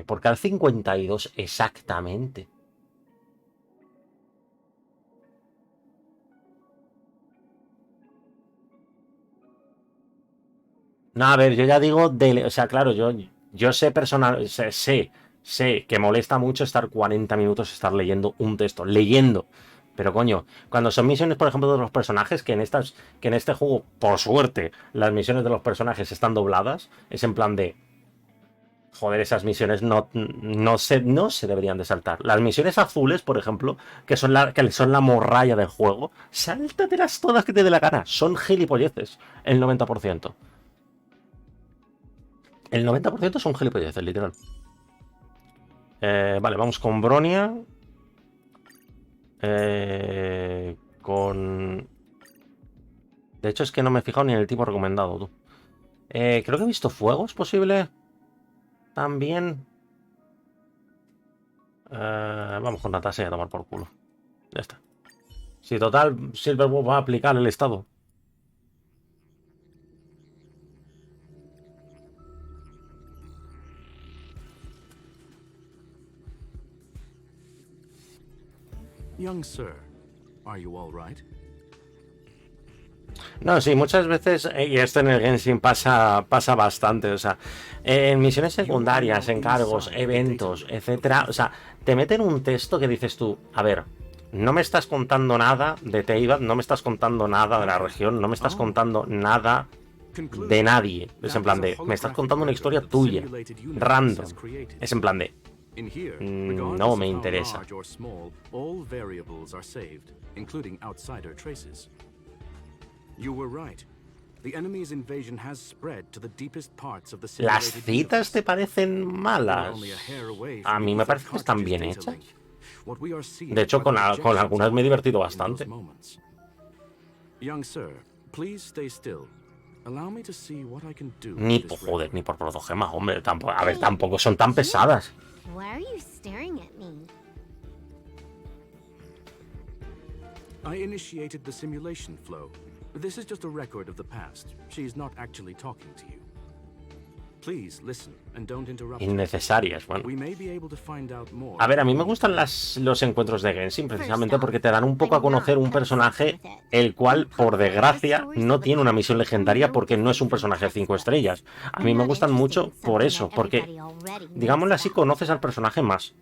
[SPEAKER 1] ¿Por qué al 52 exactamente? No, a ver, yo ya digo, o sea, claro, yo sé personal, sé que molesta mucho estar 40 minutos estar leyendo un texto, leyendo. Pero coño, cuando son misiones, por ejemplo, de los personajes, que en este juego, por suerte, las misiones de los personajes están dobladas, es en plan de, joder, esas misiones no se deberían de saltar. Las misiones azules, por ejemplo, que son la morralla del juego, sáltatelas todas que te dé la gana. Son gilipolleces, el 90%. El 90% son gilipolleces, literal. Vale, vamos con Bronia. Con... De hecho, es que no me he fijado ni en el tipo recomendado, tú. Creo que he visto fuego, ¿es posible? También. Vamos con Natasha a tomar por culo. Ya está. Si total, Silverwood va a aplicar el estado.
[SPEAKER 3] Young sir, are you all right?
[SPEAKER 1] No, sí, muchas veces, y esto en el Genshin pasa bastante, o sea, en misiones secundarias, encargos, eventos, etcétera, o sea, te meten un texto que dices tú, a ver, no me estás contando nada de Teyvat, no me estás contando nada de la región, no me estás contando nada de nadie, es en plan de, me estás contando una historia tuya, random, es en plan de, no me interesa. ¿Las citas te parecen malas? A mí me parece que están bien hechas. De hecho, con algunas me he divertido bastante. Joder, ni por protogemas, hombre. A ver, tampoco son tan pesadas.
[SPEAKER 7] Why are you staring at me?
[SPEAKER 3] I initiated the simulation flow. This is just a record of the past. She's not actually talking to you. Please listen and don't interrupt.
[SPEAKER 1] Innecesarias, bueno.
[SPEAKER 3] We may be able to find out more.
[SPEAKER 1] A ver, a mí me gustan los encuentros de Genshin precisamente porque te dan un poco a conocer un personaje el cual, por desgracia, no tiene una misión legendaria porque no es un personaje de 5 estrellas. A mí me gustan mucho por eso, porque, digámoslo así, conoces al personaje más.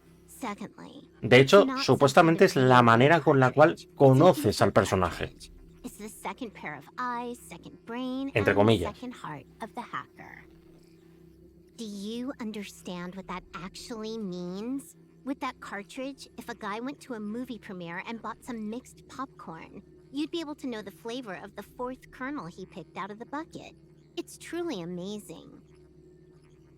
[SPEAKER 1] De hecho, supuestamente es la manera con la cual conoces al personaje. Entre comillas.
[SPEAKER 7] Do you understand what that actually means? With that cartridge, if a guy went to a movie premiere and bought some mixed popcorn, you'd be able to know the flavor of the 4th kernel he picked out of the bucket. It's truly amazing.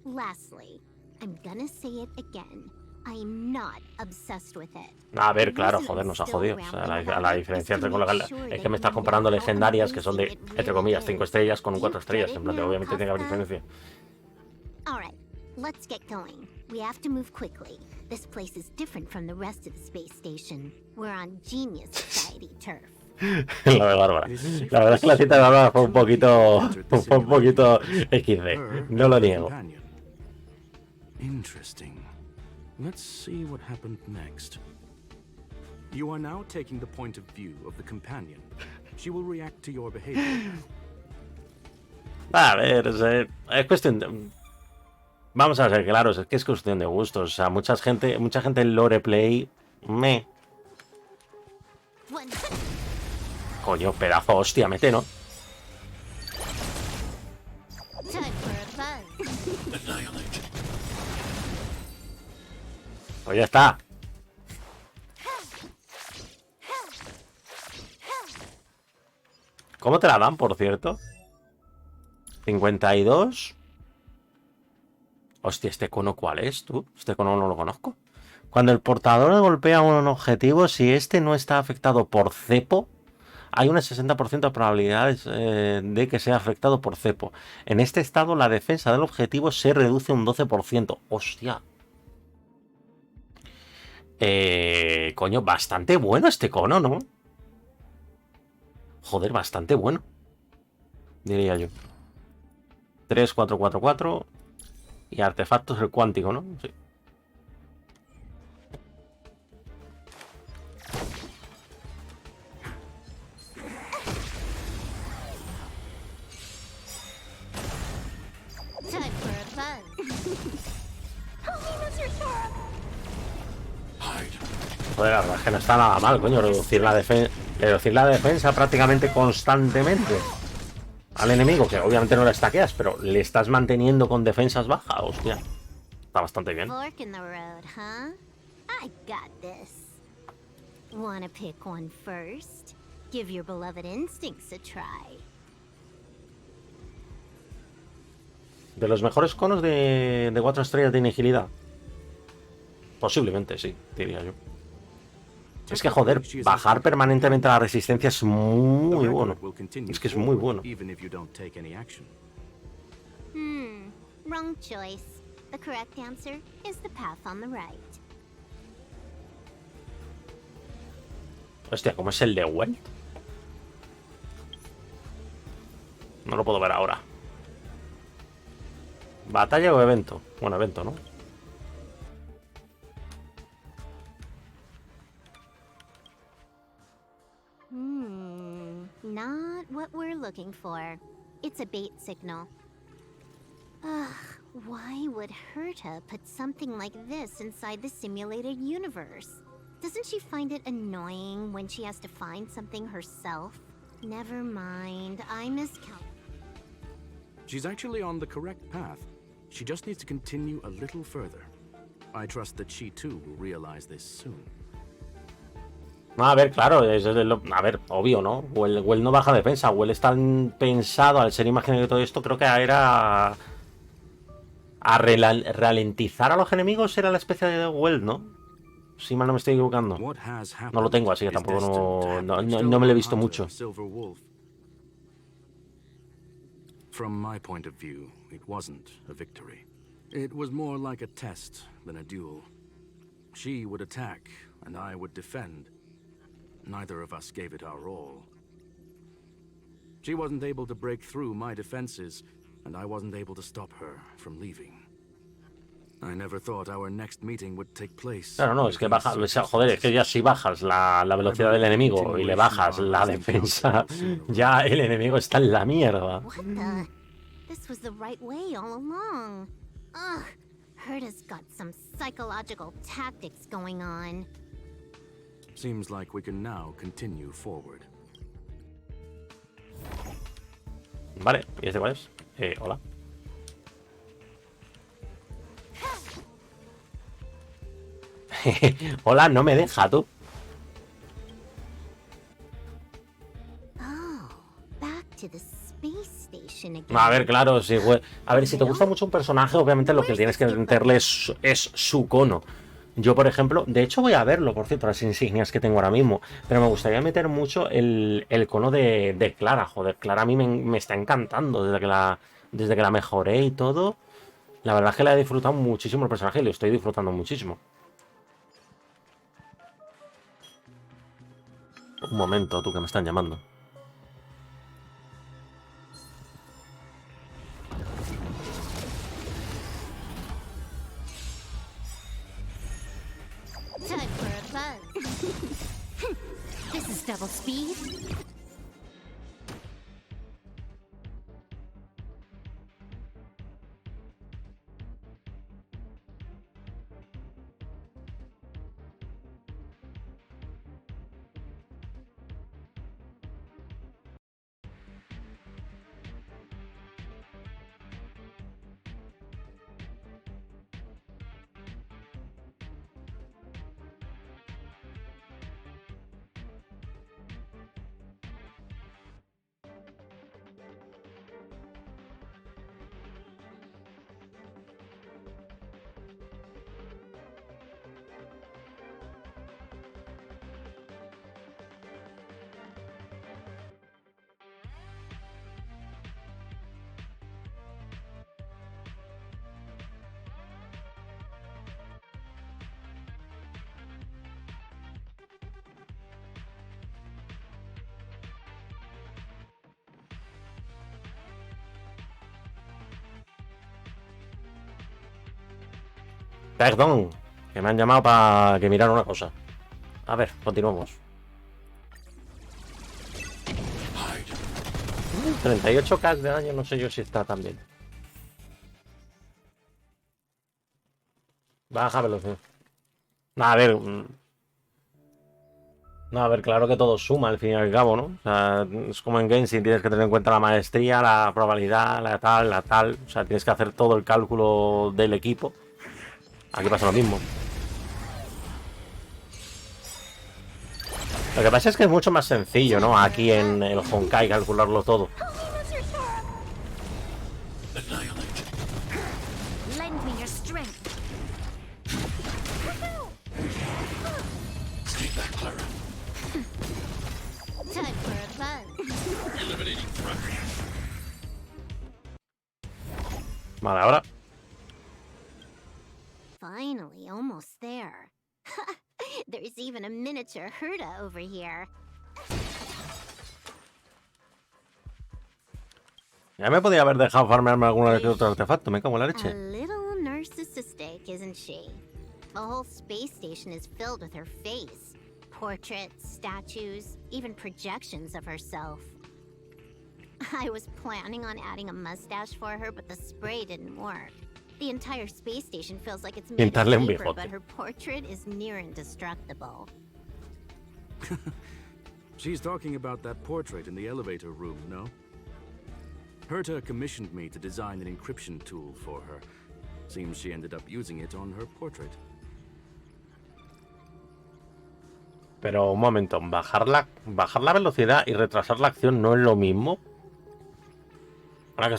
[SPEAKER 7] Lastly, I'm gonna say it again. I'm not obsessed with it.
[SPEAKER 1] A ver, claro, joder, nos ha jodido. O sea, la diferencia entre es que me estás comparando legendarias que son de, entre comillas, 5 estrellas con un 4 estrellas. En plan, obviamente tiene que haber diferencia.
[SPEAKER 7] All right, let's get going. We have to move quickly. This place is different from the rest of the space station. We're on Genius Society. city turf.
[SPEAKER 1] La de Bárbara. La verdad es que la cita de Bárbara fue un poquito XD. No lo niego.
[SPEAKER 3] Interesting. Let's see what happened next. You are now taking the point of view of the companion. She will react to your behavior.
[SPEAKER 1] A ver, es cuestión de... Vamos a ser claros, es que es cuestión de gustos. O sea, mucha gente en lore play me... Coño, pedazo hostia, mete, ¿no? Pues ya está. ¿Cómo te la dan, por cierto? 52. Hostia, ¿este cono cuál es, tú? Este cono no lo conozco. Cuando el portador golpea un objetivo, si este no está afectado por cepo, hay un 60% de probabilidades de que sea afectado por cepo. En este estado, la defensa del objetivo se reduce un 12%. Hostia. Coño, bastante bueno este cono, ¿no? Joder, bastante bueno. Diría yo. 3, 4, 4, 4. Y artefactos el cuántico, ¿no? Sí. Joder, la verdad es que no está nada mal, coño, reducir la defensa prácticamente constantemente al enemigo, que obviamente no le estaqueas, pero le estás manteniendo con defensas bajas, hostia. Está bastante bien.
[SPEAKER 7] Fork in the road, huh? I got this. Wanna pick one first? Give your beloved instincts a try.
[SPEAKER 1] De los mejores conos de 4 estrellas de inagilidad. Posiblemente, sí, diría yo. Es que, joder, bajar permanentemente la resistencia es muy bueno. Es que es muy bueno.
[SPEAKER 7] Wrong choice. The correct answer is the path on the right.
[SPEAKER 1] Hostia, ¿cómo es el de Well? No lo puedo ver ahora. ¿Batalla o evento? Bueno, evento, ¿no?
[SPEAKER 7] Not what we're looking for. It's a bait signal. Ugh, why would Herta put something like this inside the simulated universe? Doesn't she find it annoying when she has to find something herself? Never mind, I miscounted.
[SPEAKER 3] She's actually on the correct path. She just needs to continue a little further. I trust that she too will realize this soon.
[SPEAKER 1] No, a ver, claro, a ver, obvio, ¿no? Well no baja defensa, Well está pensado, al ser imaginario de todo esto, creo que era a ralentizar a los enemigos, era la especie de Well, ¿no? Si mal no me estoy equivocando. No lo tengo, así que tampoco no me lo he visto mucho.
[SPEAKER 3] From my point of view, it wasn't a victory. It was more like a test than a duel. She would attack, and I would defend. Neither of us gave it our all. She wasn't able to break through my defenses, and I wasn't able to stop her from leaving. I never thought our next meeting would take place.
[SPEAKER 1] Claro, no, es que baja, o sea, joder, es que ya si bajas la velocidad del enemigo y le bajas la defensa, ya el enemigo está en la mierda.
[SPEAKER 7] What the? This was the right way all along. Ugh, Herta's got some psychological tactics going on.
[SPEAKER 3] Seems like we can now continue forward.
[SPEAKER 1] Vale, ¿y este cuál es? Hola. Hola, no me deja, tú.
[SPEAKER 7] Oh, back to the space station again.
[SPEAKER 1] A ver, claro, sí, a ver, si te gusta mucho un personaje, obviamente lo que tienes que meterle es su cono. Yo, por ejemplo, de hecho voy a verlo, por cierto, las insignias que tengo ahora mismo, pero me gustaría meter mucho el cono de Clara. Joder, Clara a mí me está encantando desde que la mejoré y todo. La verdad es que la he disfrutado muchísimo el personaje y lo estoy disfrutando muchísimo. Un momento, tú, que me están llamando.
[SPEAKER 7] Time for a buzz. This is double speed.
[SPEAKER 1] Perdón, que me han llamado para que mirara una cosa. A ver, continuamos. 38k de daño, no sé yo si está tan bien. Baja velocidad. No, a ver. No, a ver, claro que todo suma al fin y al cabo, ¿no? O sea, es como en Genshin, tienes que tener en cuenta la maestría, la probabilidad, la tal. O sea, tienes que hacer todo el cálculo del equipo. Aquí pasa lo mismo. Lo que pasa es que es mucho más sencillo, ¿no? Aquí en el Honkai calcularlo todo.
[SPEAKER 6] Lend me your strength.
[SPEAKER 7] Time for a buzz.
[SPEAKER 1] Vale, ahora.
[SPEAKER 7] Finally, almost there. There's even a miniature Herda over here.
[SPEAKER 1] Ya me podía haber dejado farmearme alguna que otro artefacto, me cago en la
[SPEAKER 7] A
[SPEAKER 1] leche.
[SPEAKER 7] little narcissistic, isn't she? The whole space station is filled with her face. Portraits, statues, even projections of herself. I was planning on adding a mustache for her, but the spray didn't work. The entire space station feels like it's made of
[SPEAKER 1] Pintarle un
[SPEAKER 7] paper,
[SPEAKER 1] bigote.
[SPEAKER 7] but her portrait is near indestructible.
[SPEAKER 3] She's talking about that portrait in the elevator room, no? Herta commissioned me to design an encryption tool for her. Seems she ended up using it on her portrait.
[SPEAKER 1] Pero un momento, bajar la velocidad y retrasar la acción no es lo mismo. Ahora que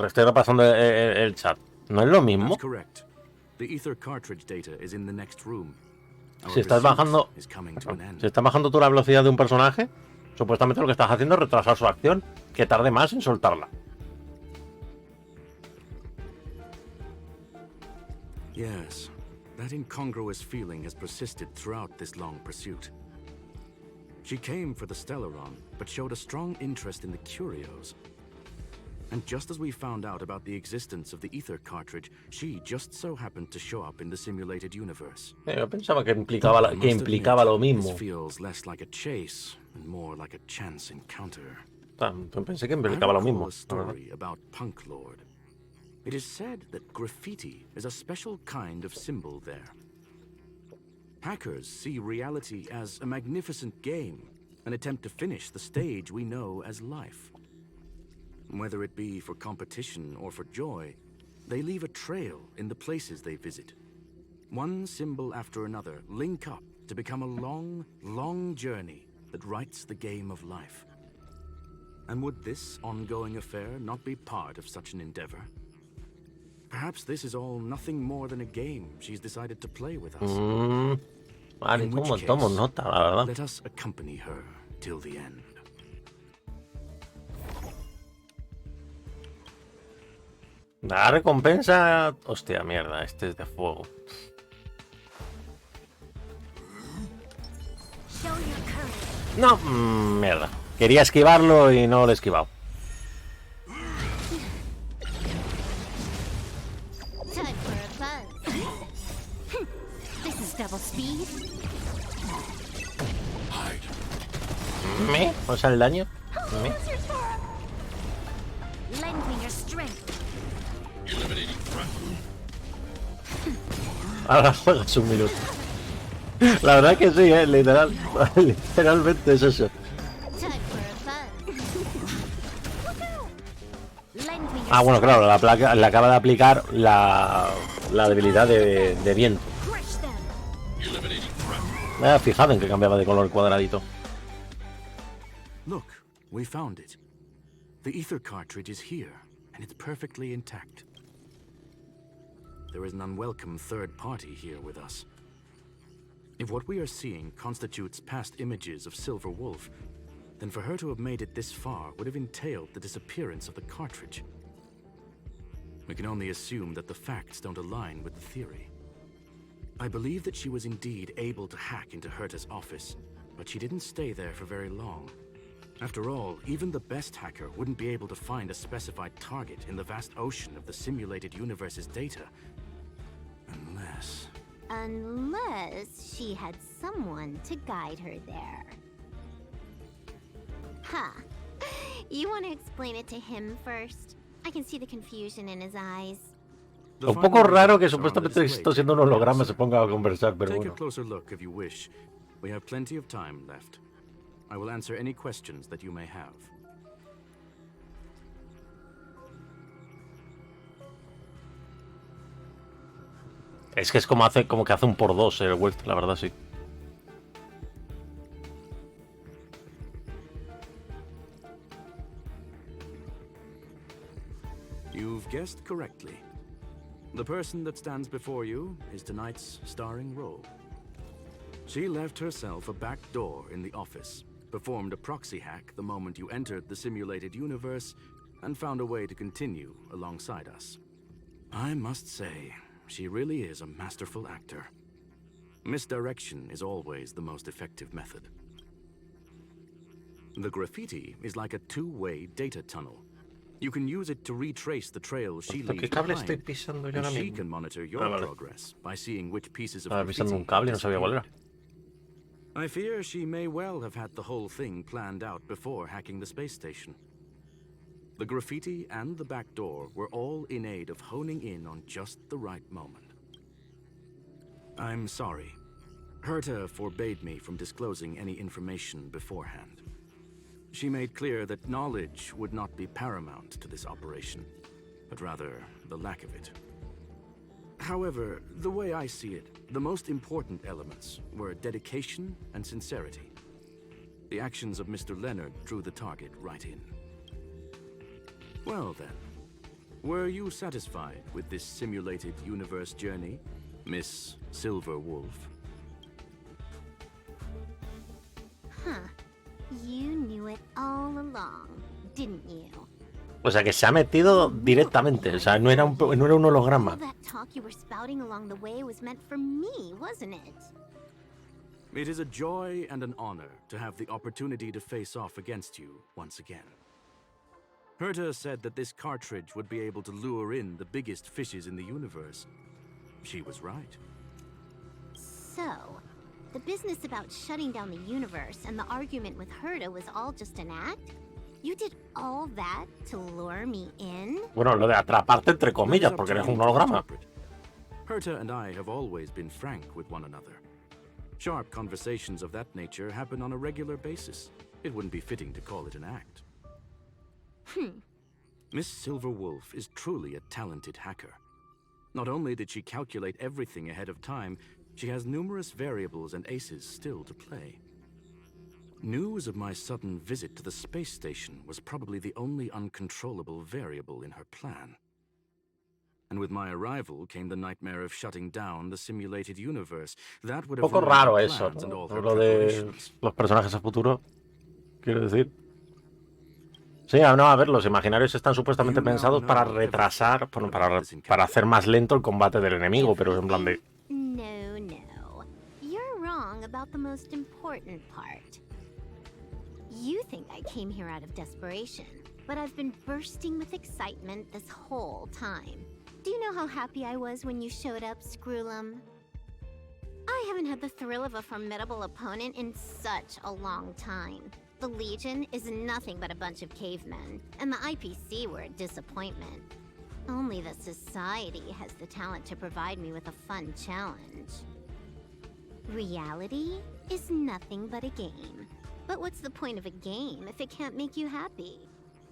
[SPEAKER 1] estoy repasando el chat. ¿No es lo mismo?
[SPEAKER 3] That's correct. The ether cartridge data is in the next room. Our
[SPEAKER 1] Si estás
[SPEAKER 3] pursuit
[SPEAKER 1] bajando,
[SPEAKER 3] is coming to an end.
[SPEAKER 1] si estás bajando tú la velocidad de un personaje, supuestamente lo que estás haciendo es retrasar su acción, que tarde más en soltarla.
[SPEAKER 3] Yes, that incongruous feeling has persisted throughout this long pursuit. She came for the Stellaron, but showed a strong interest in the curios. And just as we found out about the existence of the ether cartridge, she just so happened to show up in the simulated universe.
[SPEAKER 1] Yo pensaba que implicaba,
[SPEAKER 3] I must admit,
[SPEAKER 1] lo
[SPEAKER 3] this
[SPEAKER 1] mismo.
[SPEAKER 3] feels less like a chase and more like a chance encounter.
[SPEAKER 1] Pensé que
[SPEAKER 3] I
[SPEAKER 1] implicaba lo
[SPEAKER 3] recall
[SPEAKER 1] mismo.
[SPEAKER 3] a story about Punk Lord. It is said that graffiti is a special kind of symbol there. Hackers see reality as a magnificent game, an attempt to finish the stage we know as life. Whether it be for competition or for joy, they leave a trail in the places they visit. One symbol after another link up to become a long, long journey that writes the game of life. And would this ongoing affair not be part of such an endeavor? Perhaps this is all nothing more than a game she's decided to play with us.
[SPEAKER 1] Vale,
[SPEAKER 3] In which
[SPEAKER 1] tomo
[SPEAKER 3] case,
[SPEAKER 1] nota, la verdad.
[SPEAKER 3] let us accompany her till the end.
[SPEAKER 1] La recompensa... Hostia, mierda, este es de fuego.
[SPEAKER 6] Show your courage.
[SPEAKER 1] No, mierda. Quería esquivarlo y no lo he esquivado.
[SPEAKER 7] Time for a buzz. This is double speed.
[SPEAKER 1] ¿O sea el daño?
[SPEAKER 6] Lend me your strength.
[SPEAKER 1] Ahora juegas un minuto. La verdad que sí, literal. Literalmente es eso.
[SPEAKER 7] Time for a buzz.
[SPEAKER 6] Lend me your
[SPEAKER 1] Ah, bueno, claro, la placa le acaba de aplicar la debilidad de viento.
[SPEAKER 6] crush them.
[SPEAKER 1] Me había fijado en que cambiaba de color el cuadradito.
[SPEAKER 3] Look, we found it. The ether cartridge is here, and it's perfectly intact. There is an unwelcome third party here with us. If what we are seeing constitutes past images of Silver Wolf, then for her to have made it this far would have entailed the disappearance of the cartridge. We can only assume that the facts don't align with the theory. I believe that she was indeed able to hack into Herta's office, but she didn't stay there for very long. After all, even the best hacker wouldn't be able to find a specified target in the vast ocean of the simulated universe's data.
[SPEAKER 7] Unless she had someone to guide her there. Huh. You want to explain it to him first? I can see the confusion in his eyes.
[SPEAKER 1] Un poco raro que supuestamente esto siendo un holograma se ponga a conversar, pero
[SPEAKER 3] Take
[SPEAKER 1] bueno.
[SPEAKER 3] a closer look if you wish. We have plenty of time left. I will answer any questions that you may have.
[SPEAKER 1] Es que es como que hace un por dos el Welt, la verdad, sí.
[SPEAKER 3] You've guessed correctly. The person that stands before you is tonight's starring role. She left herself a back door in the office, performed a proxy hack the moment you entered the simulated universe, and found a way to continue alongside us. I must say, she really is a masterful actor. Misdirection is always the most effective method. The graffiti is like a two-way data tunnel. You can use it to retrace the trails she leaves
[SPEAKER 1] ¿Qué cable estoy
[SPEAKER 3] behind,
[SPEAKER 1] pisando yo
[SPEAKER 3] and
[SPEAKER 1] ahora
[SPEAKER 3] she
[SPEAKER 1] mismo?
[SPEAKER 3] can monitor your
[SPEAKER 1] Vale.
[SPEAKER 3] progress by seeing which pieces of
[SPEAKER 1] Estaba pisando un cable y no sabía cuál era.
[SPEAKER 3] I fear she may well have had the whole thing planned out before hacking the space station. The graffiti and the back door were all in aid of honing in on just the right moment. I'm sorry. Herta forbade me from disclosing any information beforehand. She made clear that knowledge would not be paramount to this operation, but rather the lack of it. However, the way I see it, the most important elements were dedication and sincerity. The actions of Mr. Leonard drew the target right in. Well then, were you satisfied with this simulated universe journey, Miss Silver Wolf?
[SPEAKER 7] Huh. You knew it all along, didn't you?
[SPEAKER 1] O sea, que se ha metido directamente. O sea, no era un holograma.
[SPEAKER 7] All that talk you were spouting along the way was meant for me, wasn't it?
[SPEAKER 3] It is a joy and an honor to have the opportunity to face off against you once again. Herta said that this cartridge would be able to lure in the biggest fishes in the universe. She was right.
[SPEAKER 7] So, the business about shutting down the universe and the argument with Herta was all just an act? You did all that to lure me in?
[SPEAKER 1] Bueno, lo de atraparte entre comillas, porque eres un holograma.
[SPEAKER 3] Herta and I have always been frank with one another. Sharp conversations of that nature happen on a regular basis. It wouldn't be fitting to call it an act. Miss Silverwolf is truly a talented hacker. Not only did she calculate everything ahead of time, she has numerous variables and aces still to play. News of my sudden visit to the space station was probably the only uncontrollable variable in her plan. And with my arrival came the nightmare of shutting down the simulated universe. That would
[SPEAKER 1] Un
[SPEAKER 3] have
[SPEAKER 1] poco
[SPEAKER 3] ruined her
[SPEAKER 1] raro eso,
[SPEAKER 3] plans and all
[SPEAKER 1] ¿no?
[SPEAKER 3] her
[SPEAKER 1] Lo de
[SPEAKER 3] preparations.
[SPEAKER 1] los personajes a futuro. Quiero decir. Sí, no, a ver, los imaginarios están supuestamente pensados para retrasar, bueno, para hacer más lento el combate del enemigo, pero en plan de...
[SPEAKER 7] No. You're wrong about the most important part. You think I came here out of desperation, but I've been bursting with excitement this whole time. Do you know how happy I was when you showed up, Scroolum? I haven't had the thrill of a formidable opponent in such a long time. The Legion is nothing but a bunch of cavemen, and the IPC were a disappointment. Only the Society has the talent to provide me with a fun challenge. Reality is nothing but a game. But what's the point of a game if it can't make you happy?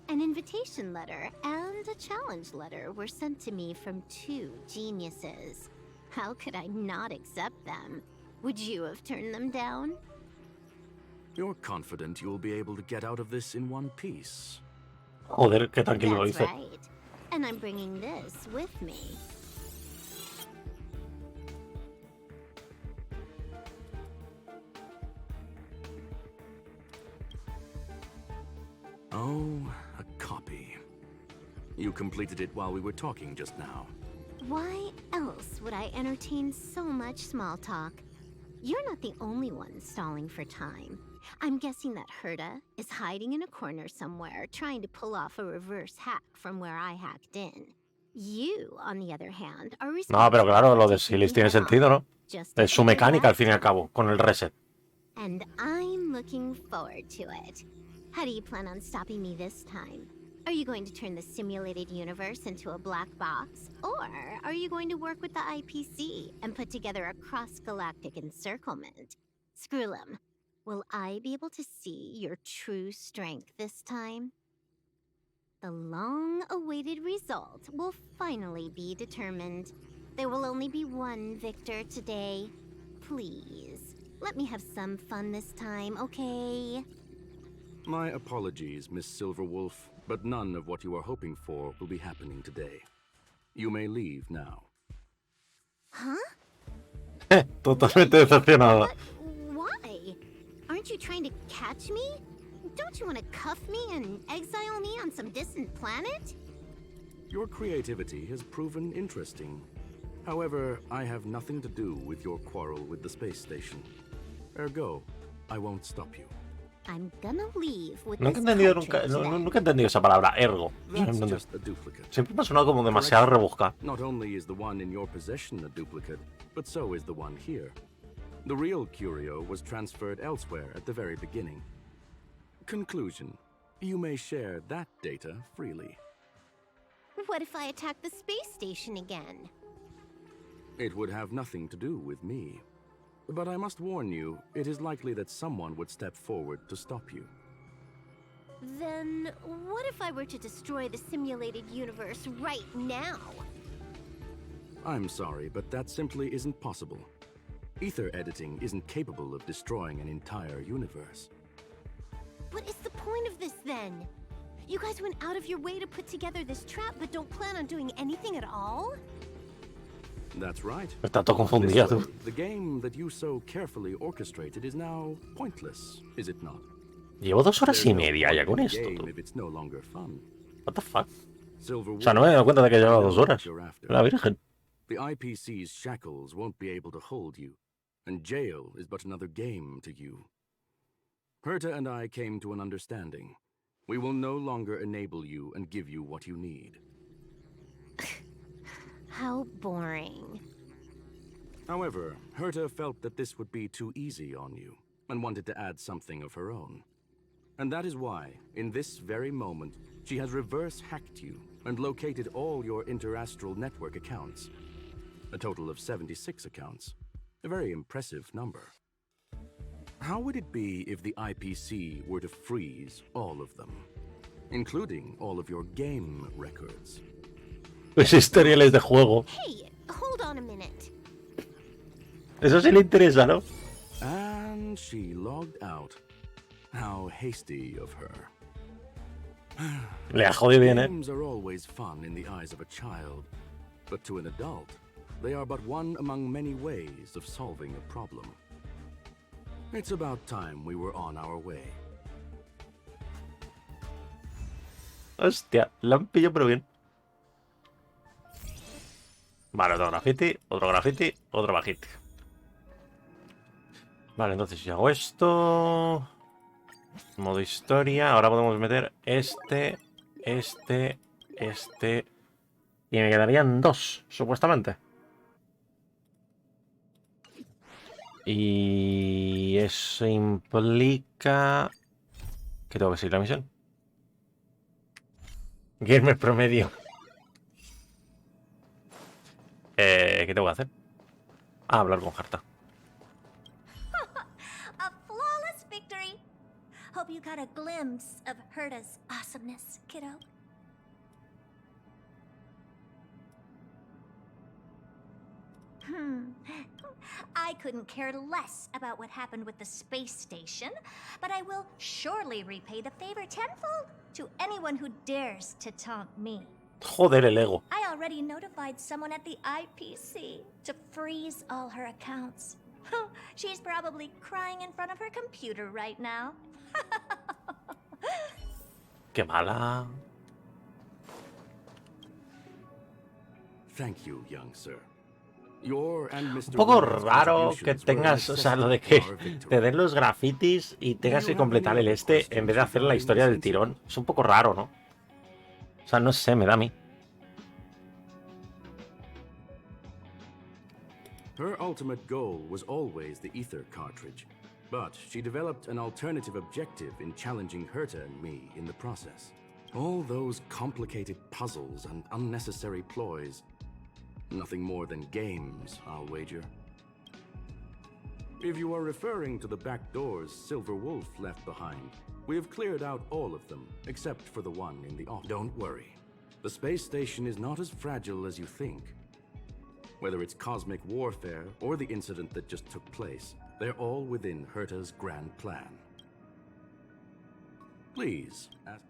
[SPEAKER 7] An invitation letter and a challenge letter were sent to me from 2 geniuses. How could I not accept them? Would you have turned them down?
[SPEAKER 3] You're confident you'll be able to get out of this in one piece.
[SPEAKER 1] Joder, qué tranquilo lo
[SPEAKER 7] That's
[SPEAKER 1] dice.
[SPEAKER 7] right. And I'm bringing this with me.
[SPEAKER 3] Oh, a copy. You completed it while we were talking just now.
[SPEAKER 7] Why else would I entertain so much small talk? You're not the only one stalling for time. I'm guessing that Herta is hiding in a corner somewhere, trying to pull off a reverse hack from where I hacked in. You, on the other hand, are
[SPEAKER 1] No, pero
[SPEAKER 7] responsible
[SPEAKER 1] claro,
[SPEAKER 7] for
[SPEAKER 1] lo de
[SPEAKER 7] taking
[SPEAKER 1] Silis
[SPEAKER 7] me
[SPEAKER 1] tiene
[SPEAKER 7] head on,
[SPEAKER 1] sentido, ¿no?
[SPEAKER 7] just
[SPEAKER 1] Es
[SPEAKER 7] as
[SPEAKER 1] su
[SPEAKER 7] you did
[SPEAKER 1] mecánica al
[SPEAKER 7] last
[SPEAKER 1] fin y al
[SPEAKER 7] time.
[SPEAKER 1] cabo, con el reset.
[SPEAKER 7] And I'm looking forward to it. How do you plan on stopping me this time? Are you going to turn the simulated universe into a black box? Or are you going to work with the IPC and put together a cross-galactic encirclement? Scroolum, will I be able to see your true strength this time? The long-awaited result will finally be determined. There will only be one victor today. Please, let me have some fun this time, okay?
[SPEAKER 3] My apologies, Miss Silverwolf, but none of what you are hoping for will be happening today. You may leave now.
[SPEAKER 7] Huh?
[SPEAKER 1] Totalmente decepcionada.
[SPEAKER 7] But why? Aren't you trying to catch me? Don't you want to cuff me and exile me on some distant planet?
[SPEAKER 3] Your creativity has proven interesting. However, I have nothing to do with your quarrel with the space station. Ergo, I won't stop you.
[SPEAKER 7] I'm gonna leave with
[SPEAKER 1] Nunca he
[SPEAKER 7] this
[SPEAKER 1] entendido, nunca,
[SPEAKER 7] cartridge
[SPEAKER 1] no-
[SPEAKER 7] then.
[SPEAKER 1] nunca he entendido esa palabra, ergo.
[SPEAKER 3] That's just a duplicate.
[SPEAKER 1] Siempre me ha sonado como demasiado rebuscada.
[SPEAKER 3] Not only is the one in your possession a duplicate, but so is the one here. The real curio was transferred elsewhere at the very beginning. Conclusion. You may share that data freely.
[SPEAKER 7] What if I attack the space station again?
[SPEAKER 3] It would have nothing to do with me. But I must warn you, it is likely that someone would step forward to stop you.
[SPEAKER 7] Then what if I were to destroy the simulated universe right now?
[SPEAKER 3] I'm sorry, but that simply isn't possible. Ether editing isn't capable of destroying an entire universe.
[SPEAKER 7] What is the point of this then? You guys went out of your way to put together this trap, but don't plan on doing anything at all?
[SPEAKER 3] That's right.
[SPEAKER 1] Está todo confundido, tú.
[SPEAKER 3] The game that you so carefully orchestrated is now pointless, is it not?
[SPEAKER 1] Llevo 2 horas y
[SPEAKER 3] There's no
[SPEAKER 1] media
[SPEAKER 3] point
[SPEAKER 1] ya con
[SPEAKER 3] in
[SPEAKER 1] esto,
[SPEAKER 3] the game
[SPEAKER 1] tú.
[SPEAKER 3] if it's no longer fun.
[SPEAKER 1] What the fuck?
[SPEAKER 3] Silver
[SPEAKER 1] O sea, no me he dado cuenta de que
[SPEAKER 3] I
[SPEAKER 1] llevaba
[SPEAKER 3] know
[SPEAKER 1] 2
[SPEAKER 3] what
[SPEAKER 1] horas.
[SPEAKER 3] you're after.
[SPEAKER 1] La virgen.
[SPEAKER 3] The IPC's shackles won't be able to hold you, and jail is but another game to you. Herta and I came to an understanding. We will no longer enable you and give you what you need.
[SPEAKER 7] How boring.
[SPEAKER 3] However, Herta felt that this would be too easy on you, and wanted to add something of her own. And that is why, in this very moment, she has reverse-hacked you and located all your interastral network accounts. A total of 76 accounts. A very impressive number. How would it be if the IPC were to freeze all of them, including all of your game records?
[SPEAKER 1] Pues historiales de juego.
[SPEAKER 7] Hey, hold on a minute.
[SPEAKER 1] Eso sí le interesa, ¿no?
[SPEAKER 3] And she logged out. How hasty of her.
[SPEAKER 1] Le ha jodido bien, ¿eh?
[SPEAKER 3] Games are always fun in the eyes of a child, but to an adult, they are but one among many ways of solving a problem. It's about time we were on our way.
[SPEAKER 1] Hostia, la han pillado pero bien. Vale, otro graffiti, otro bajiti. Vale, entonces si hago esto... Modo historia. Ahora podemos meter este. Y me quedarían 2, supuestamente. Y eso implica que tengo que seguir la misión. Gamer promedio. ¿Qué tengo que hacer? Hablar con Harta.
[SPEAKER 6] A flawless victory. Hope you got a glimpse of Herta's awesomeness, kiddo. I couldn't care less about what happened with the space station, but I will surely repay the favor tenfold to anyone who dares to taunt me.
[SPEAKER 1] Joder, el ego.
[SPEAKER 6] I already notified someone at the IPC to freeze all her accounts. She's probably crying in front of her computer right now.
[SPEAKER 1] Qué mala.
[SPEAKER 3] Thank you, young sir. Your and Mr.
[SPEAKER 1] Un poco
[SPEAKER 3] Williams'
[SPEAKER 1] raro que
[SPEAKER 3] contributions were
[SPEAKER 1] tengas, o sea, lo de que
[SPEAKER 3] necessary for our victory.
[SPEAKER 1] te den los grafitis y tengas que completar el este en vez de hacer la historia del tirón. Es un poco raro, ¿no? O sea, no sé, me da a mí.
[SPEAKER 3] Her ultimate goal was always the ether cartridge, but she developed an alternative objective in challenging Herta and me in the process. All those complicated puzzles and unnecessary ploys. Nothing more than games, I'll wager. If you are referring to the back doors Silver Wolf left behind, we have cleared out all of them, except for the one in the office. Don't worry. The space station is not as fragile as you think. Whether it's cosmic warfare or the incident that just took place, they're all within Herta's grand plan. Please, ask.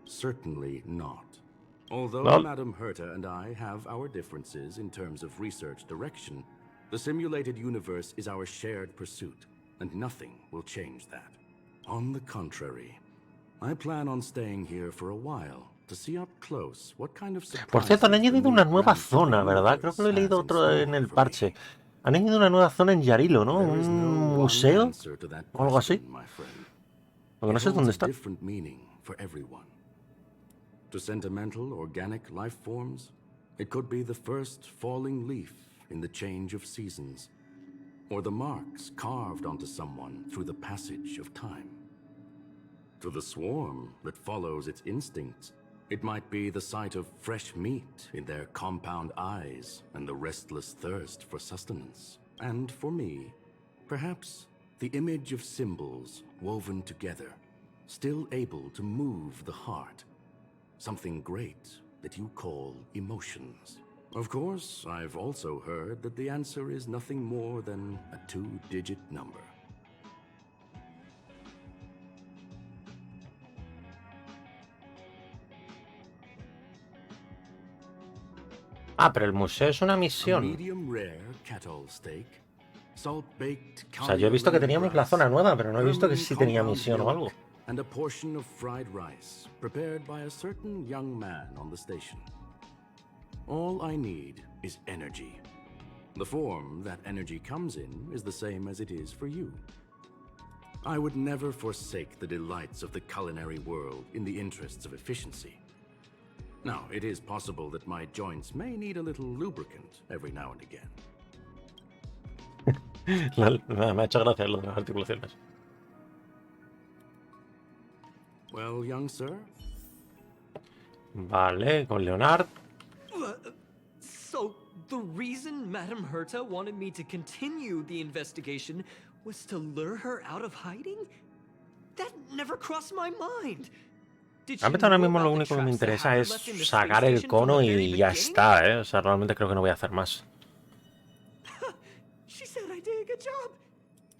[SPEAKER 3] Certainly not. Although
[SPEAKER 1] Well,
[SPEAKER 3] Madam Herta and I have our differences in terms of research direction, the simulated universe is our shared pursuit, and nothing will change that. On the contrary, I plan on staying here for a while to see up close what kind of
[SPEAKER 1] por cierto, han
[SPEAKER 3] surprises the
[SPEAKER 1] añadido
[SPEAKER 3] new
[SPEAKER 1] una nueva
[SPEAKER 3] grand for the
[SPEAKER 1] zona, ¿verdad? Creo que lo he
[SPEAKER 3] universe
[SPEAKER 1] leído
[SPEAKER 3] has in
[SPEAKER 1] otro
[SPEAKER 3] store
[SPEAKER 1] en el
[SPEAKER 3] for me.
[SPEAKER 1] parche. Han añadido una nueva zona en Yarilo, ¿no?
[SPEAKER 3] There is
[SPEAKER 1] Un
[SPEAKER 3] no one
[SPEAKER 1] museo
[SPEAKER 3] answer to that
[SPEAKER 1] o algo así.
[SPEAKER 3] question, my friend.
[SPEAKER 1] Lo que no
[SPEAKER 3] It
[SPEAKER 1] sé es dónde
[SPEAKER 3] holds a
[SPEAKER 1] está.
[SPEAKER 3] different meaning for everyone. To sentimental, organic life forms, it could be the first falling leaf in the change of seasons, or the marks carved onto someone through the passage of time. To the swarm that follows its instincts, it might be the sight of fresh meat in their compound eyes and the restless thirst for sustenance. And for me, perhaps the image of symbols woven together, still able to move the heart. Something great that you call emotions. Of course, I've also heard that the answer is nothing more than a 2-digit number.
[SPEAKER 1] Ah, pero el museo es una
[SPEAKER 3] A
[SPEAKER 1] misión.
[SPEAKER 3] medium rare cattle steak, salt-baked
[SPEAKER 1] O sea, yo he visto que teníamos la zona nueva, pero no he visto que sí tenía
[SPEAKER 3] compound
[SPEAKER 1] misión o
[SPEAKER 3] milk,
[SPEAKER 1] algo.
[SPEAKER 3] and a portion of fried rice prepared by a certain young man on the station. All I need is energy. The form that energy comes in is the same as it is for you. I would never forsake the delights of the culinary world in the interests of efficiency. Now, it is possible that my joints may need a little lubricant every now and again.
[SPEAKER 1] Me ha hecho gracia lo de las articulaciones.
[SPEAKER 3] Well, young sir,
[SPEAKER 1] Vale, con Leonard.
[SPEAKER 5] So, the reason Madame Herta wanted me to continue the investigation was to lure her out of hiding? That never crossed my mind. Did she
[SPEAKER 1] Realmente ahora
[SPEAKER 5] know
[SPEAKER 1] mismo lo
[SPEAKER 5] about the
[SPEAKER 1] único que me
[SPEAKER 5] traps that
[SPEAKER 1] interesa
[SPEAKER 5] had her
[SPEAKER 1] es
[SPEAKER 5] left in the
[SPEAKER 1] sacar
[SPEAKER 5] space
[SPEAKER 1] el
[SPEAKER 5] station from
[SPEAKER 1] cono
[SPEAKER 5] the very
[SPEAKER 1] y ya
[SPEAKER 5] beginning?
[SPEAKER 1] está, ¿eh? O sea, realmente creo que no voy a hacer más.
[SPEAKER 5] She said I did a good job.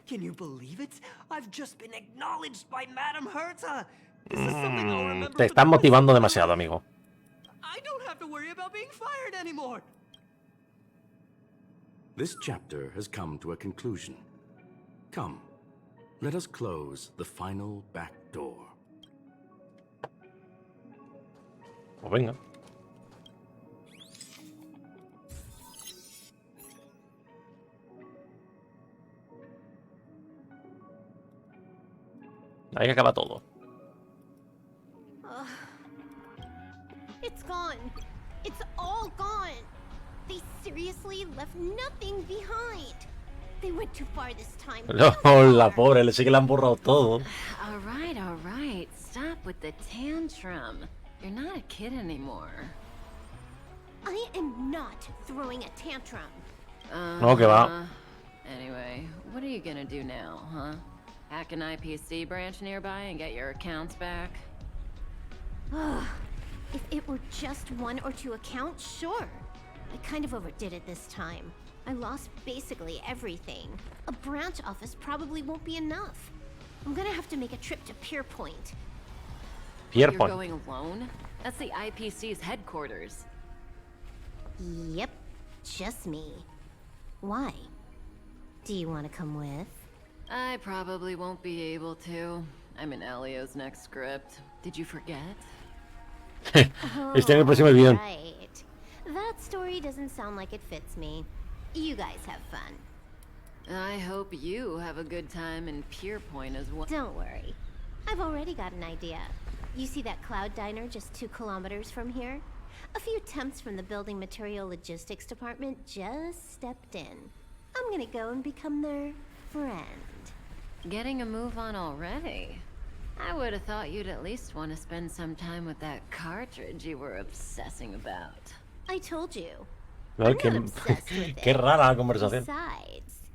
[SPEAKER 5] Can you believe it? I've just been acknowledged by Madame Herta. This is something I'll remember
[SPEAKER 1] Te
[SPEAKER 5] for the
[SPEAKER 1] están
[SPEAKER 5] rest
[SPEAKER 1] motivando
[SPEAKER 5] of my
[SPEAKER 1] demasiado,
[SPEAKER 5] life.
[SPEAKER 1] amigo.
[SPEAKER 5] I don't have to worry about being fired anymore.
[SPEAKER 3] this chapter has come to a conclusion. Come, let us close the final back door.
[SPEAKER 1] Pues venga. Ahí acaba todo.
[SPEAKER 7] It's gone. It's all gone. They seriously left nothing behind. They went too far this time.
[SPEAKER 1] No, la pobre, sí que le han borrado todo.
[SPEAKER 8] All right. Stop with the tantrum. You're not a kid anymore.
[SPEAKER 7] I am not throwing a tantrum.
[SPEAKER 1] No, que va.
[SPEAKER 8] Anyway, what are you gonna do now, huh? Hack an IPC branch nearby and get your accounts back?
[SPEAKER 7] If it were just 1 or 2 accounts, sure. I kind of overdid it this time. I lost basically everything. A branch office probably won't be enough. I'm gonna have to make a trip to Pier Point.
[SPEAKER 8] You're going alone? That's the IPC's headquarters.
[SPEAKER 7] Yep, just me. Why? Do you want to come with?
[SPEAKER 8] I probably won't be able to. I'm in Elio's next script. Did you forget?
[SPEAKER 1] Está en el próximo guión.
[SPEAKER 7] Right. That story doesn't sound like it fits me. You guys have fun.
[SPEAKER 8] I hope you have a good time in Pier Point as well.
[SPEAKER 7] Don't worry. I've already got an idea. You see that cloud diner just 2 kilometers from here? A few temps from the building material logistics department just stepped in. I'm gonna go and become their friend.
[SPEAKER 8] Getting a move on already? I would have thought you'd at least want to spend some time with that cartridge you were obsessing about.
[SPEAKER 7] I told you.
[SPEAKER 1] No,
[SPEAKER 7] I'm not obsessed with it.
[SPEAKER 1] qué rara la conversación.
[SPEAKER 7] Besides,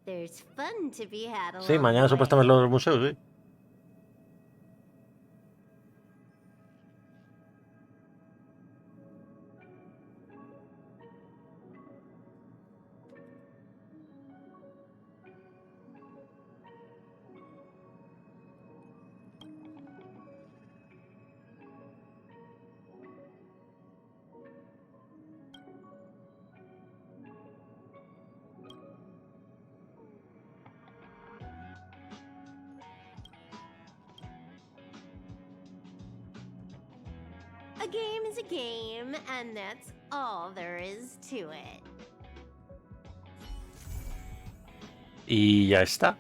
[SPEAKER 7] there's fun to be had along
[SPEAKER 1] Sí, mañana
[SPEAKER 7] the way.
[SPEAKER 1] supuestamente lo del museo, sí.
[SPEAKER 7] A game is a game, and that's all there is to it.
[SPEAKER 1] Y ya está.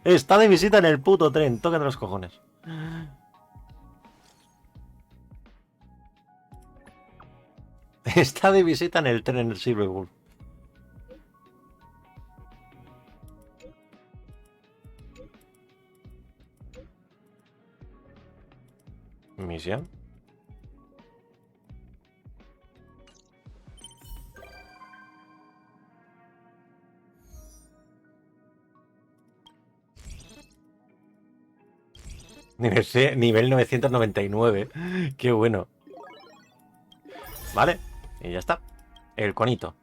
[SPEAKER 1] Está de visita en el puto tren. Tócate los cojones. Está de visita en el tren en el Silver Wolf. Misión. Nivel 999. Qué bueno. Vale. Y ya está. El conito.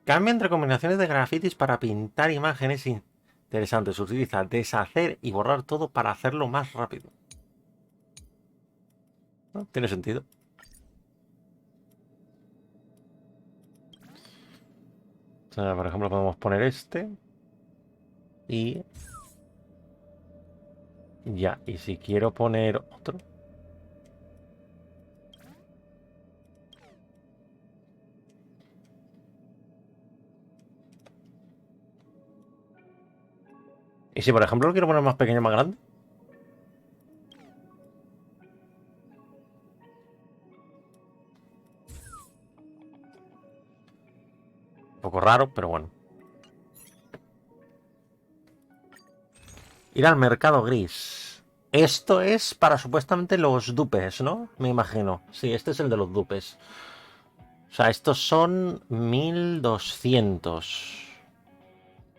[SPEAKER 1] Cambia entre combinaciones de grafitis para pintar imágenes interesantes. Utiliza deshacer y borrar todo para hacerlo más rápido. ¿No? Tiene sentido. O sea, por ejemplo, podemos poner este. Y... ya. Y si quiero poner otro... ¿Y si por ejemplo lo quiero poner más pequeño, más grande? Un poco raro, pero bueno. Ir al mercado gris. Esto es para supuestamente los dupes, ¿no? Me imagino. Sí, este es el de los dupes. O sea, estos son 1200.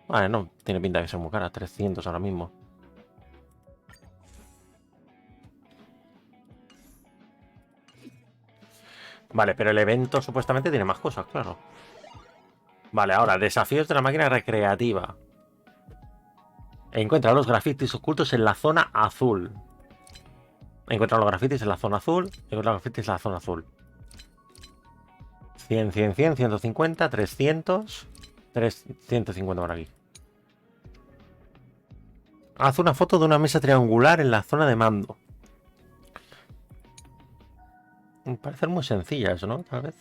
[SPEAKER 1] Vale, no, tiene pinta de ser muy cara, 300 ahora mismo. Vale, pero el evento supuestamente tiene más cosas, claro. Vale, ahora, desafíos de la máquina recreativa. Encuentra los grafitis ocultos en la zona azul. Encuentra los grafitis en la zona azul. Encuentra los grafitis en la zona azul. 100, 100, 100, 150, 300... 150 por aquí. Haz una foto de una mesa triangular en la zona de mando. Me parecen muy sencillas, ¿no? Tal vez.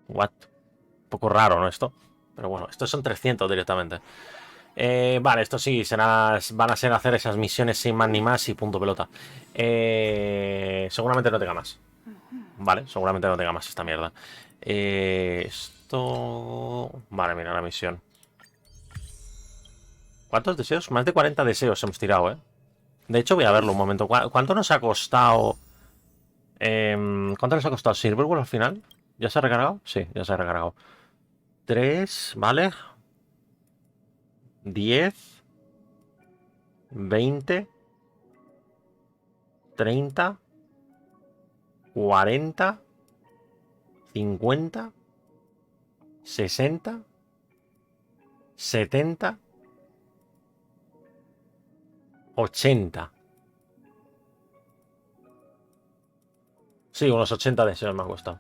[SPEAKER 1] What? Un poco raro, ¿no? Esto. Pero bueno, estos son 300 directamente. Vale, esto sí, van a ser hacer esas misiones sin más ni más y punto pelota. Seguramente no tenga más. Vale, seguramente no tenga más esta mierda. Esto... Vale, mira la misión. ¿Cuántos deseos? Más de 40 deseos hemos tirado, ¿eh? De hecho, voy a verlo un momento. ¿Cuánto nos ha costado? ¿Cuánto nos ha costado Silverwolf al final? ¿Ya se ha recargado? Sí, ya se ha recargado. 3, ¿vale? 10, 20, 30, 40, 50, 60, 70, 80. Sí, unos 80 deseos me ha costado.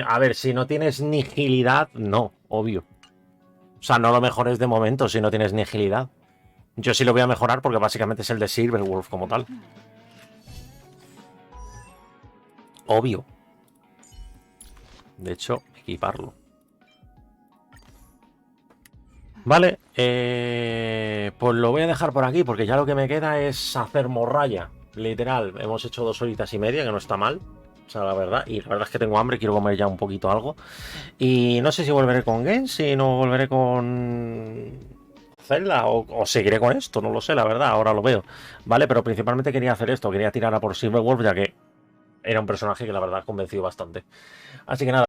[SPEAKER 1] A ver, si no tienes nihilidad, no, obvio. O sea, no lo mejores de momento si no tienes nihilidad. Yo sí lo voy a mejorar porque básicamente es el de Silverwolf como tal. Obvio. De hecho, equiparlo. Vale, pues lo voy a dejar por aquí porque ya lo que me queda es hacer morralla. Literal, hemos hecho 2 horitas y media, que no está mal. O sea, la verdad. Y la verdad es que tengo hambre, quiero comer ya un poquito algo. Y no sé si volveré con Gens, si no volveré con Zelda o seguiré con esto, no lo sé, la verdad, ahora lo veo. Vale, pero principalmente quería hacer esto, quería tirar a por Silverwolf ya que era un personaje que la verdad ha convencido bastante. Así que nada.